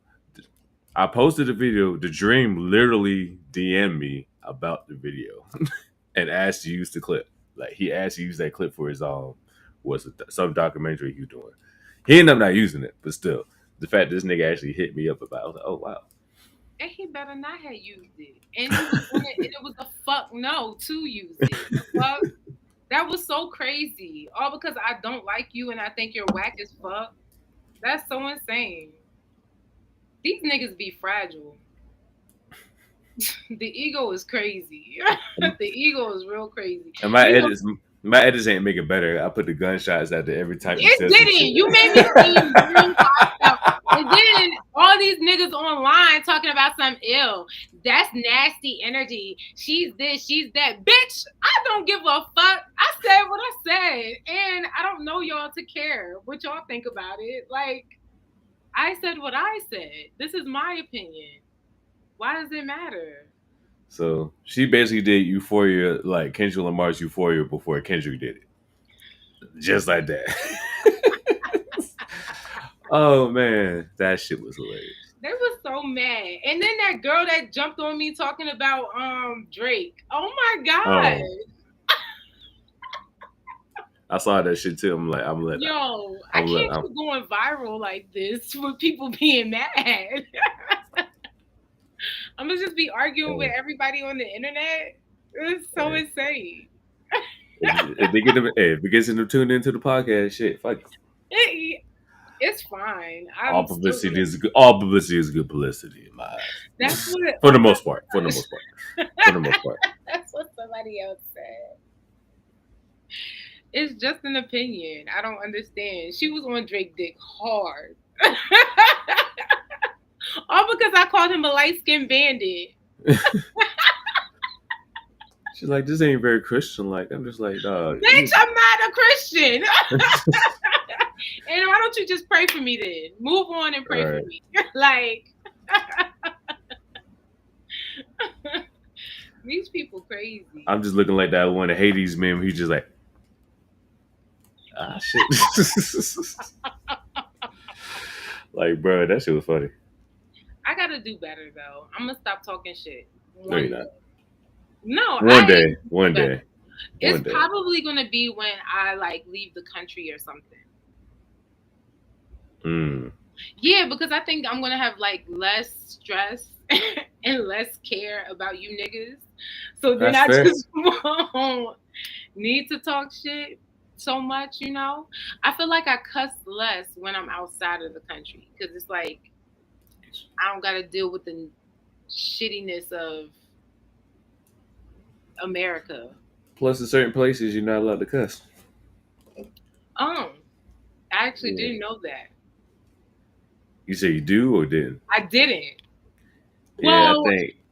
I posted a video. The Dream literally DM'd me about the video and asked to use the clip. Like he asked to use that clip for his some documentary he was doing. He ended up not using it, but still, the fact this nigga actually hit me up about, it, I was like, oh wow, And he better not have used it. And he was on it, and it was a fuck no to use it. The fuck? That was so crazy. All because I don't like you and I think you're whack as fuck. That's so insane. These niggas be fragile. The ego is crazy. The ego is real crazy. And You my edits ain't make it better. I put the gunshots at the every time you It said some didn't. shit. You made me seem real hostile. And then all these niggas online talking about some ill. That's nasty energy. She's this, she's that. Bitch, I don't give a fuck. I said what I said. And I don't know y'all to care what y'all think about it. Like, I said what I said. This is my opinion. Why does it matter? So she basically did Euphoria, like Kendrick Lamar's Euphoria before Kendrick did it. Just like that. Oh man, that shit was hilarious. They were so mad. And then that girl that jumped on me talking about Drake. Oh my god. I saw that shit too. I'm like, Yo, I can't keep going viral like this with people being mad. I'm gonna just be arguing with everybody on the internet. It's so insane. If it gets them tuned into the podcast, shit, fuck it. It's fine. All publicity is good. All publicity is good publicity in my eyes. That's what for the most part. For the most part. For the most part. That's what somebody else said. It's just an opinion. I don't understand. She was on Drake dick hard. All because I called him a light-skinned bandit. She's like, this ain't very Christian. Like, I'm just like, bitch, I'm not a Christian. And why don't you just pray for me then? Move on and pray for me. Like, these people crazy. I'm just looking like that one of Hades meme. He's just like, shit. Like, bro, that shit was funny. I gotta do better though. I'm gonna stop talking shit. No, you're not. No, one day. It's probably gonna be when I like leave the country or something. Yeah, because I think I'm gonna have like less stress and less care about you niggas. So then I just won't need to talk shit so much, you know? I feel like I cuss less when I'm outside of the country because it's like I don't gotta deal with the shittiness of America. Plus, in certain places, you're not allowed to cuss. I actually didn't know that. You say you do or didn't? I didn't. Yeah, well,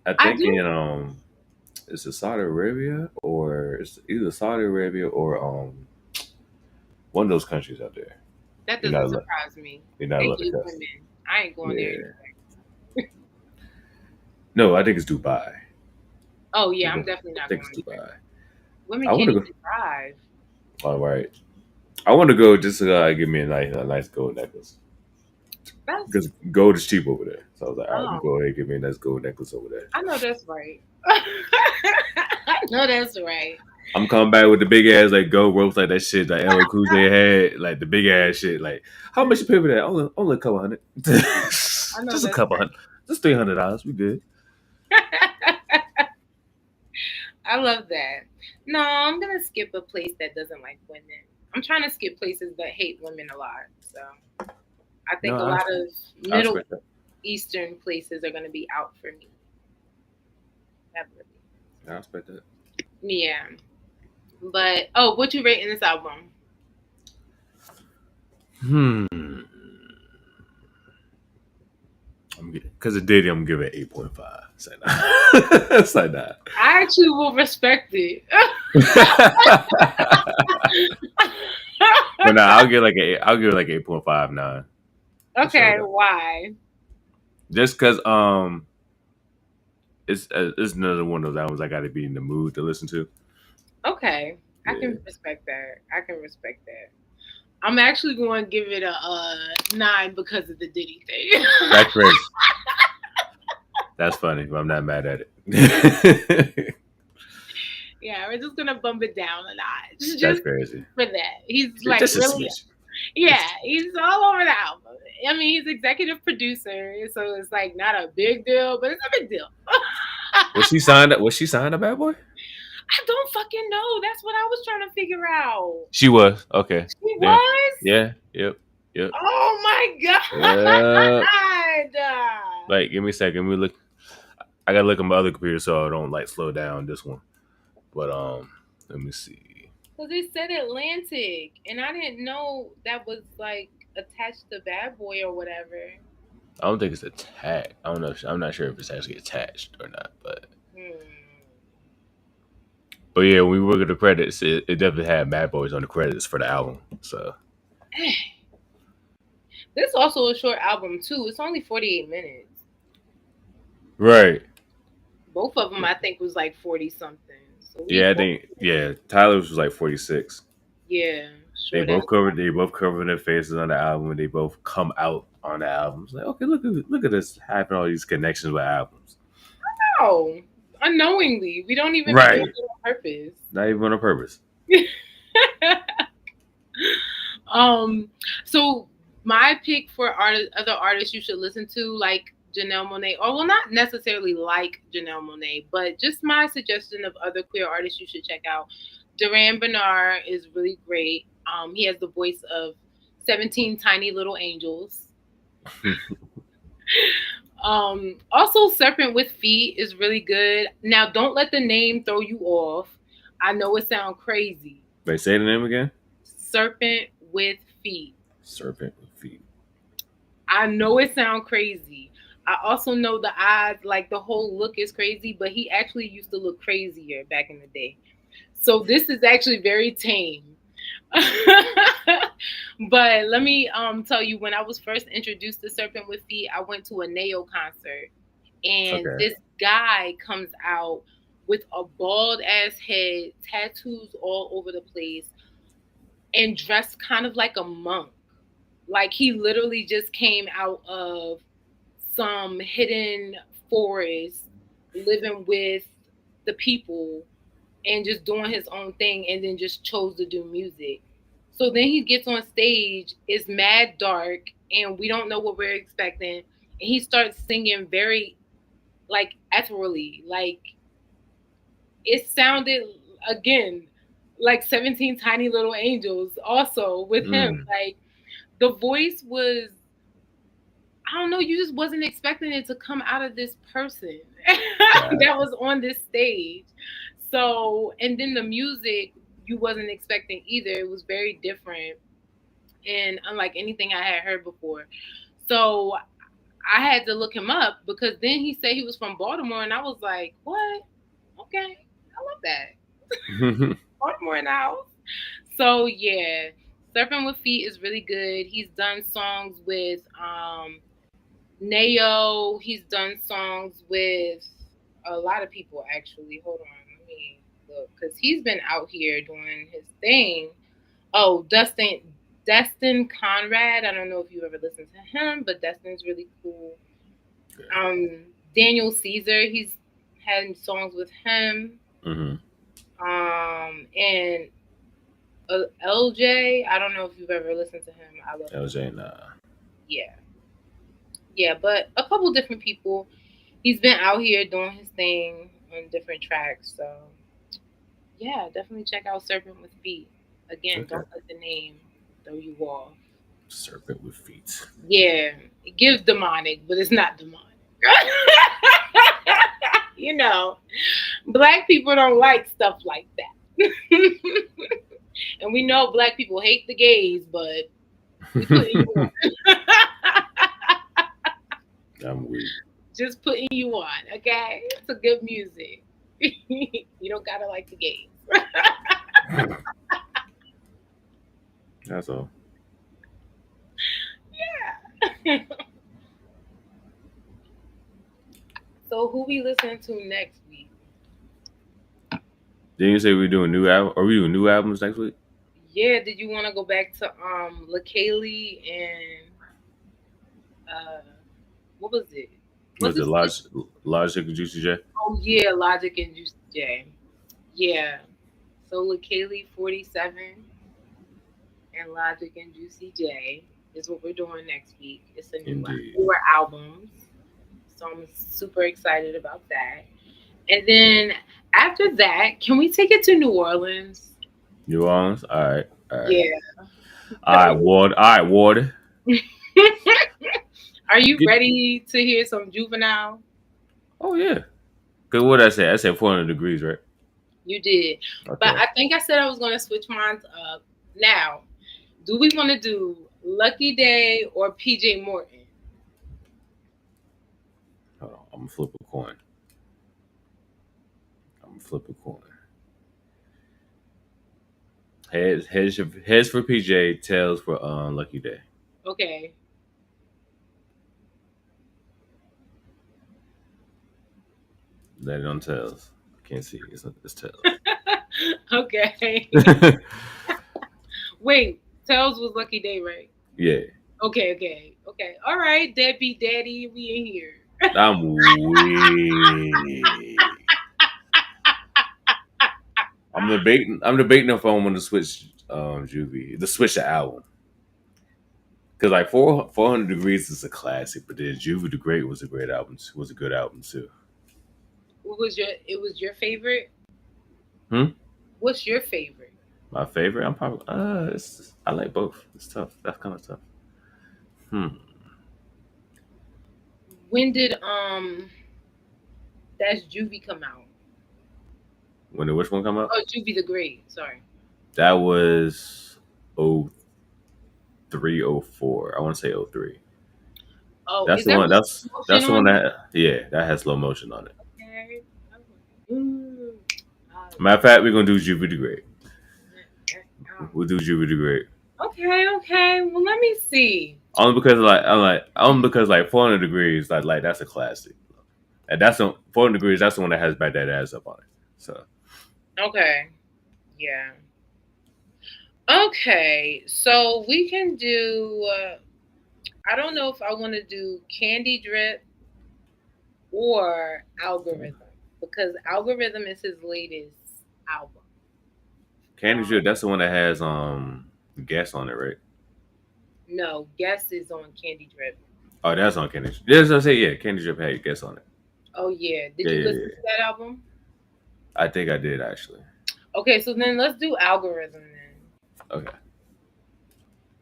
I think in is it Saudi Arabia or it's either Saudi Arabia or one of those countries out there. That doesn't surprise me. You're not allowed to cuss. I ain't going there. No, I think it's Dubai. Oh yeah, I'm definitely not going to Dubai. Women can't even drive. All right. I want to go just to give me a nice gold necklace. Because gold is cheap over there. So I was like, all right, go ahead, give me a nice gold necklace over there. I know that's right. I know that's right. I'm coming back with the big ass like gold ropes like that shit like LL Cool J had, like the big ass shit. Like, how much you pay for that? Only a couple hundred. Just a couple hundred. Just $300. We good. I love that. No, I'm gonna skip a place that doesn't like women. I'm trying to skip places that hate women a lot. So I think a lot of Middle Eastern places are gonna be out for me. Definitely. I expect that. Yeah. But what you rating this album? Because of Diddy, I'm gonna give it 8.5. It's like that. I actually will respect it. But no, I'll give it like 8.59. Okay, sure. Why? Just because it's another one of those albums I got to be in the mood to listen to. Okay, yeah. I can respect that. I'm actually going to give it a 9 because of the Diddy thing. That's crazy. That's funny, but I'm not mad at it. Yeah, we're just going to bump it down a notch. That's crazy. For that. He's like just really Yeah, he's all over the album. I mean, he's executive producer, so it's like not a big deal, but it's a big deal. Was she signed up? Was she signed to Bad Boy? I don't fucking know. That's what I was trying to figure out. She was. Okay. She Yeah. was? Yeah. Yep. Yep. Oh my Yep. god. Like, give me a second. Let me look. I gotta look at my other computer so I don't like slow down this one. But let me see. Because it said Atlantic, and I didn't know that was like attached to Bad Boy or whatever. I don't think it's attached. I don't know. I'm not sure if it's actually attached or not. Hmm. But yeah, when we look at the credits, it definitely had Bad Boys on the credits for the album. So This is also a short album too. It's only 48 minutes. right. Both of them, I think, was like 40 something. So Yeah, we, I think Tyler's was like 46. yeah, They short ass. both covered their faces on the album, and they both come out on the album. It's like, okay, look at this having all these connections with albums. No, unknowingly, we don't even be doing Right. it on purpose. Not even on purpose. um, so my pick for other artists you should listen to, like Janelle Monaé, or well, not necessarily like Janelle Monaé, but just my suggestion of other queer artists you should check out. Duran Bernard is really great. He has the voice of 17 tiny little angels. Also, Serpent with Feet is really good. Now, don't let the name throw you off. I know it sounds crazy. Wait, say the name again. Serpent with Feet. Serpent with feet. I know it sounds crazy. I also know the eyes, like the whole look is crazy, but he actually used to look crazier back in the day. So this is actually very tame. But let me tell you, when I was first introduced to Serpent with Feet, I went to a Neo concert, and Okay. this guy comes out with a bald ass head, tattoos all over the place, and dressed kind of like a monk. Like he literally just came out of some hidden forest, living with the people and just doing his own thing, and then just chose to do music. So then he gets on stage, it's mad dark, and we don't know what we're expecting. And he starts singing very like ethereally. Like it sounded again like 17 tiny little angels also with him. Mm. Like the voice was, I don't know, you just wasn't expecting it to come out of this person God. that was on this stage. So, and then the music you wasn't expecting either. It was very different and unlike anything I had heard before. So, I had to look him up because then he said he was from Baltimore, and I was like, what? Okay, I love that. Baltimore in the house. So, yeah, Surfing with Feet is really good. He's done songs with Nayo. He's done songs with a lot of people actually. Hold on, let me look because he's been out here doing his thing. Oh, Destin Conrad. I don't know if you ever listened to him, but Destin's really cool. Daniel Caesar. He's had songs with him. Mm-hmm. And LJ. I don't know if you've ever listened to him. I love him. LJ, nah. Yeah, yeah, but a couple different people. He's been out here doing his thing on different tracks. So yeah, definitely check out Serpent with Feet. Again, Okay. don't let the name throw you off. Serpent with feet. Yeah, it gives demonic, but it's not demonic. You know, black people don't like stuff like that. And we know black people hate the gays, but we putting you on. I'm weak. Just putting you on, okay? It's a good music. You don't gotta like the gays. That's all. Yeah. So who we listen to next week? Didn't you say we're doing new album? Are we doing new albums next week? Yeah, did you want to go back to LaKaylee and uh what was it? Was it Logic and Juicy J? Oh yeah, Logic and Juice J. Yeah. So LaKaylee 47 and Logic and Juicy J is what we're doing next week. It's a new Indeed. 4 albums, so I'm super excited about that. And then after that, can we take it to New Orleans? New Orleans. All right. All right. Yeah. All right, Ward. All right, Ward. Are you Get. ready to hear some Juvenile? Oh yeah. Cause what did I say? I said 400 degrees, right? You did. But Okay. I think I said I was going to switch mine up. Now, do we want to do Lucky Day or PJ Morton? Hold on. I'm gonna flip a coin. I'm gonna flip a coin. Heads for PJ, tails for Lucky Day. Okay. Let it on tails. Can't see. It's tails. Okay. Wait, Tails was Lucky Day, right? Yeah. Okay, okay, okay. All right, Deadbeat Daddy, we in here. I'm weak. I'm debating if I want to switch Juvie. To switch the album. Cause like 400 Degrees is a classic, but then Juvie the Great was a great album. Was a good album too. What was your? It was your favorite. Hmm. What's your favorite? My favorite. I'm probably I like both. It's tough. That's kind of tough. Hmm. When did that's Juvie come out? When did which one come out? Oh, Juvie the Great. Sorry. That was oh 03, oh 04. I want to say oh 03. Oh, That's is the that one. with That's motion the one on it? that that has slow motion on it. Okay. Mm. Matter of fact, we're gonna do Juvie the Great. Oh. We'll do Juvie the Great. Okay, okay. Well, let me see. Only because like 400 Degrees like that's a classic. And that's the 400 Degrees. That's the one that has Back That Ass Up on it. So Okay. Yeah. Okay. So we can do. I don't know if I want to do Candy Drip or Algorithm because Algorithm is his latest album. Candy Um, Drip. That's the one that has gas on it, right? no, Guess is on Candy Drip. Oh, that's on Candy Drip. Yes, I say yeah. Candy Drip had gas on it. Oh yeah. Did Yeah, you yeah, listen yeah. to that album? I think I did actually. Okay, so then let's do Algorithm then, Okay.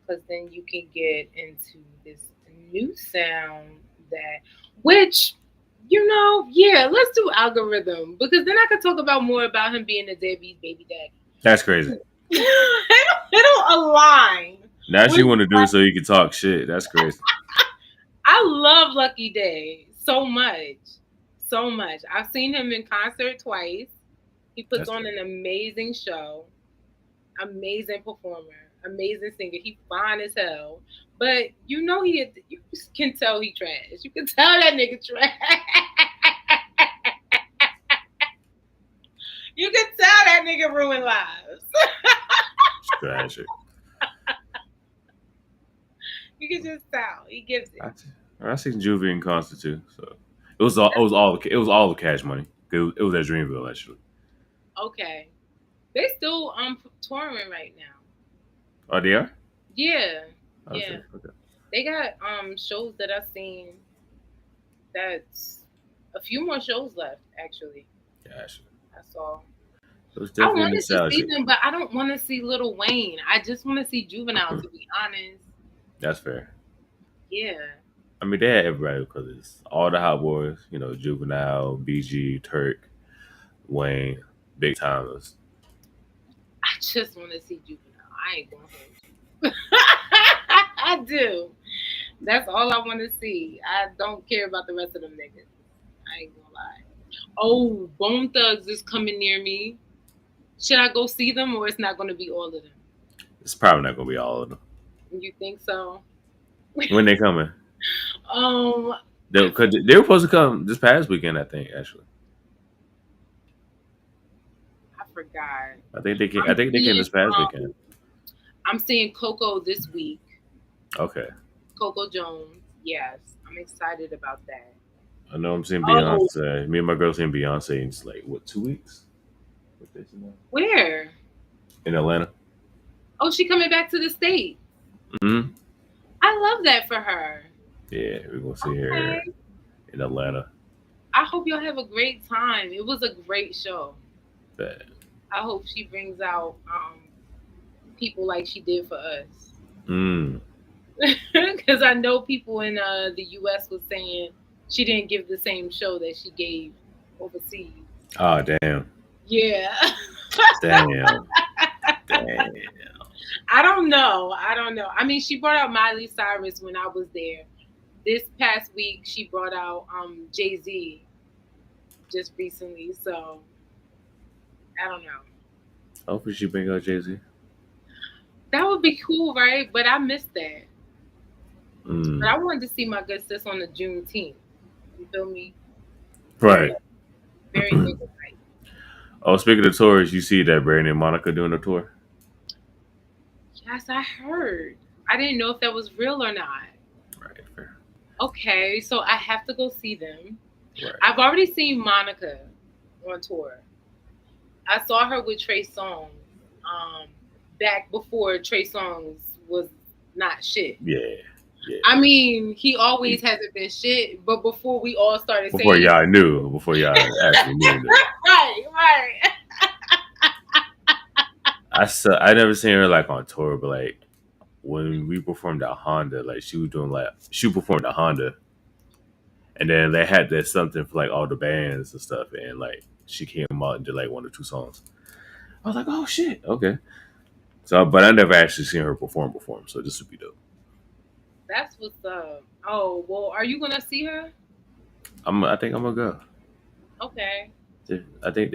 because then you can get into this new sound that, which, yeah, let's do Algorithm because then I could talk about more about him being a deadbeat baby daddy. That's crazy. It'll align. Now she with- want to do it so you can talk shit. That's crazy. I love Lucky Day so much, so much. I've seen him in concert twice. He puts That's on an amazing show, amazing performer, amazing singer. He fine as hell, but you can tell he trash. You can tell that nigga trash. You can tell that nigga ruin lives. tragic. You can just tell he gives it. I seen Juvie in concert too. So it was all the Cash Money. It was at Dreamville actually. Okay, they still touring right now. Oh, they are. Yeah, Oh, yeah. shit. Okay. They got shows that I've seen. That's a few more shows left actually. Yeah, actually. I saw. It was I definitely wanted to see nostalgic. them, but I don't want to see Lil Wayne. I just want to see Juvenile. To be honest, That's fair. yeah. I mean, they had everybody because it's all the Hot Boys. Juvenile, BG, Turk, Wayne, Big Timers. I just want to see Juvenile. I ain't gonna hold you. I do. That's all I want to see. I don't care about the rest of them niggas. I ain't gonna lie. Oh, Bone Thugs is coming near me. Should I go see them or it's not gonna be all of them? It's probably not gonna be all of them. You think so? When they coming? Um, They were supposed to come this past weekend. I think actually. I forgot. I think they came. I I'm think they came seeing, this past weekend. I'm seeing Coco this week. Okay. Coco Jones. Yes, I'm excited about that. I know I'm seeing Oh, Beyonce. Me and my girl seeing Beyonce in like what 2 weeks? What days is that? where? In Atlanta. Oh, she coming back to the States. Hmm. I love that for her. Yeah, we're gonna see her Okay. in Atlanta. I hope y'all have a great time. It was a great show. But, I hope she brings out people like she did for us. mm. Because I know people in the U.S. was saying she didn't give the same show that she gave overseas. Oh damn, Yeah. damn, damn. I don't know. I don't know. I mean, she brought out Miley Cyrus when I was there. This past week, she brought out Jay-Z just recently. So I don't know. Hopefully she bring out Jay Z. That would be cool, right? But I missed that. But Mm. I wanted to see my good sis on the Juneteenth. You feel me? Very, Right. very nigga like. Oh, speaking of tours, you see that Brandy and Monica doing a tour? Yes, I heard. I didn't know if that was real or not. Right. Fair. Okay, so I have to go see them. Right. I've already seen Monica on tour. I saw her with Trey Songz um, back before Trey Songz was not shit. Yeah. Yeah. I mean, he always He- hasn't been shit, but before we all started Before saying, y'all knew, before y'all actually knew that. right, right. I never seen her like on tour, but like when we performed at Honda, like she was doing like she performed at Honda, and then they had that something for like all the bands and stuff, and like she came out and did like one or two songs. I was like, oh shit, okay. So, but I never actually seen her perform, so this would be dope. That's what's up. Oh, well, are you gonna see her? I think I'm gonna go. Okay. I think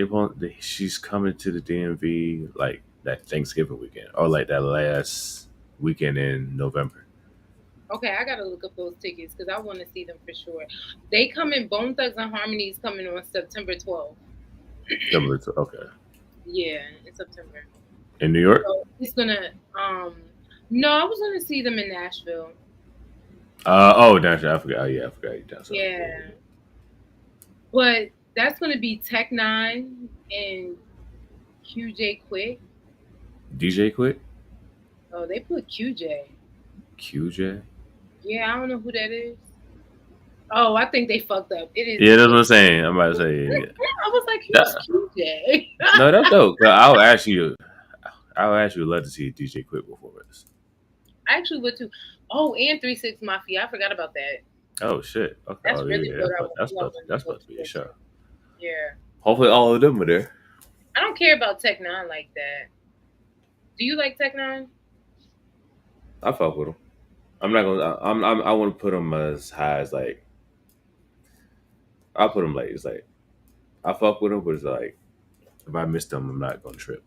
she's coming to the DMV like that Thanksgiving weekend or like that last weekend in November. Okay, I gotta look up those tickets because I want to see them for sure. They come in Bone Thugs and Harmony is coming on September 12th. Okay. Yeah, in September. In New York? So it's gonna no, I was gonna see them in Nashville. Oh, Nashville. I forgot. Oh, yeah, I forgot you down south. Yeah, yeah, Yeah. But that's gonna be Tech Nine and QJ Quick. yeah. DJ Quick? Oh, they put QJ. QJ? Yeah, I don't know who that is. Oh, I think they fucked up. It is Yeah, that's DJ. what I'm saying. I'm about to say. Yeah. I was like, who's That, QJ? no, that's dope. 'Cause I'll actually love to see DJ Quick performance. I actually would too. Oh, and 3 6 Mafia. I forgot about that. Oh shit. Okay. That's Oh really yeah. what That's I supposed wanted to that's go supposed to be a to. show. Yeah. Hopefully all of them are there. I don't care about Tech Nine like that. Do you like Tech Nine? I fuck with them. I'm not gonna. I want to put them as high as like. I'll put them like it's like I fuck with them, but it's like if I miss them, I'm not gonna trip.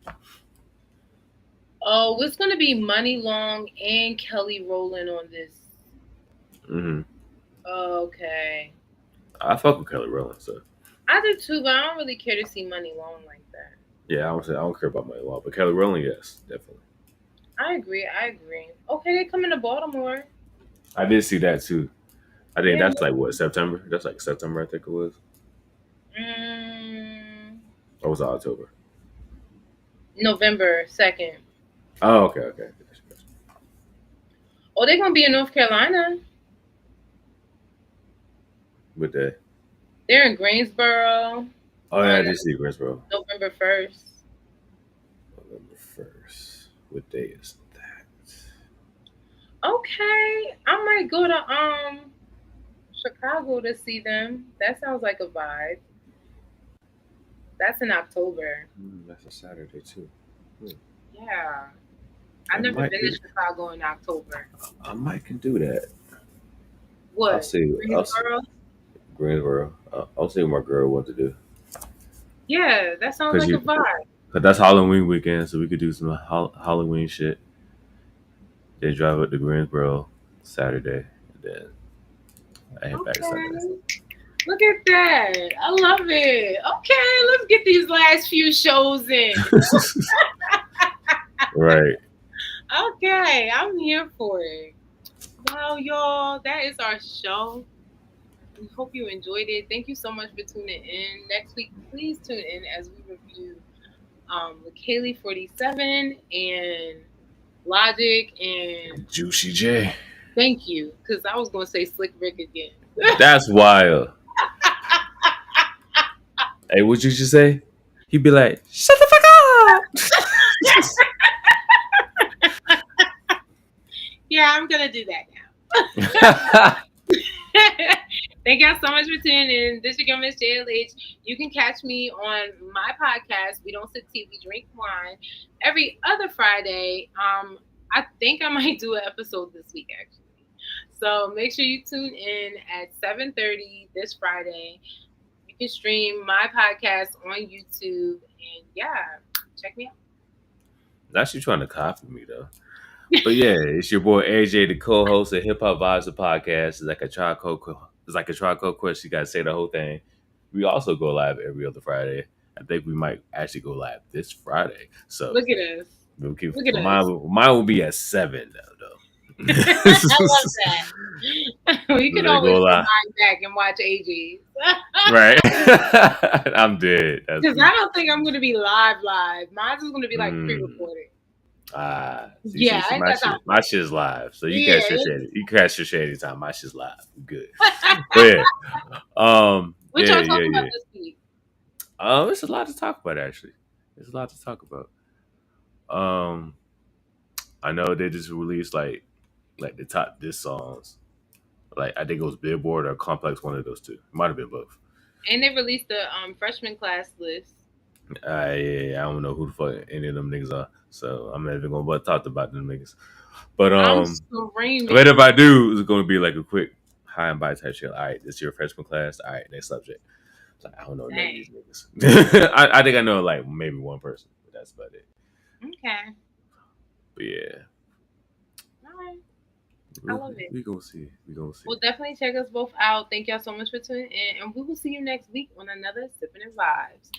Oh, it's gonna be Money Long and Kelly Rowland on this. Hmm. Okay. I fuck with Kelly Rowland, so I do too, but I don't really care to see Money Long like that. yeah, I don't care about my law, but Kelly Rowland, yes, definitely. I agree. I agree. Okay, they coming to Baltimore. I did see that too. I think Yeah. that's like what September. That's like September, I think it was, Mm, or was it October? November 2nd. Oh, okay, okay. Oh, they're gonna be in North Carolina. With that, They're in Greensboro oh yeah, I on did see Greensboro. November 1st. November 1st. What day is that? Okay, I might go to Chicago to see them. That sounds like a vibe. That's in October. That's a Saturday too. Hmm. Yeah. I I've never might been to do. Chicago in October. I might can do that. I'll What? see. Greensboro? Greensboro. I'll see what my girl wants to do. Yeah, that sounds Cause like a you, vibe. cause that's Halloween weekend, so we could do some Halloween shit. Then drive up to Greensboro Saturday, and then I head back Sunday. Okay. Look at that. I love it. Okay, let's get these last few shows in. Right. Okay, I'm here for it. Well, y'all, that is our show. We hope you enjoyed it. Thank you so much for tuning in. Next week, please tune in as we review LaKaylee 47 and Logic, and Juicy J. thank you, because I was gonna say Slick Rick again. That's wild. Hey, what you should say? He'd be like, "Shut the Yeah, I'm gonna do that fuck up." now. Thank y'all so much for tuning in. This is your Miss JLH. You can catch me on my podcast, We Don't Sip Tea, We Drink Wine, every other Friday. I think I might do an episode this week, actually. So make sure you tune in at 7:30 this Friday. You can stream my podcast on YouTube. And yeah, check me out. Now she's trying to copy me though. But yeah, it's your boy AJ, the co-host of Hip Hop Vibes, the podcast. It's like a trial quest. You gotta say the whole thing. We also go live every other Friday. I think we might actually go live this Friday. So Look at us. we'll keep Look at us. mine will be at 7 though. I love that. We could They always go live. rewind back and watch AG's. Right. I'm dead. That's Because I don't think I'm going to be live. Mine's is going to be like mm. pre-recorded. See, Yeah, I ain't got time. my shit's live, so you Yeah. catch your shit. You catch your shit anytime. My shit's live. Good. But yeah, What yeah, y'all yeah, talking about yeah. this week? It's a lot to talk about actually. There's a lot to talk about. Um, I know they just released like the top diss songs. Like I think it was Billboard or Complex, one of those two. Might have been both. And they released the freshman class list. Yeah, I don't know who the fuck any of them niggas are, so I'm not even gonna but talk about them niggas. But I'm but screaming. if I do, it's gonna be like a quick high and by type shit. All right, this is your freshman class. All right, next subject. It's like I don't know none of Dang. these niggas. I think I know like maybe one person, but that's about it. Okay. But yeah, All right. I love it. we gonna see. We gonna see. Well, definitely check us both out. Thank y'all so much for tuning in. And we will see you next week on another Sippin' Vibes.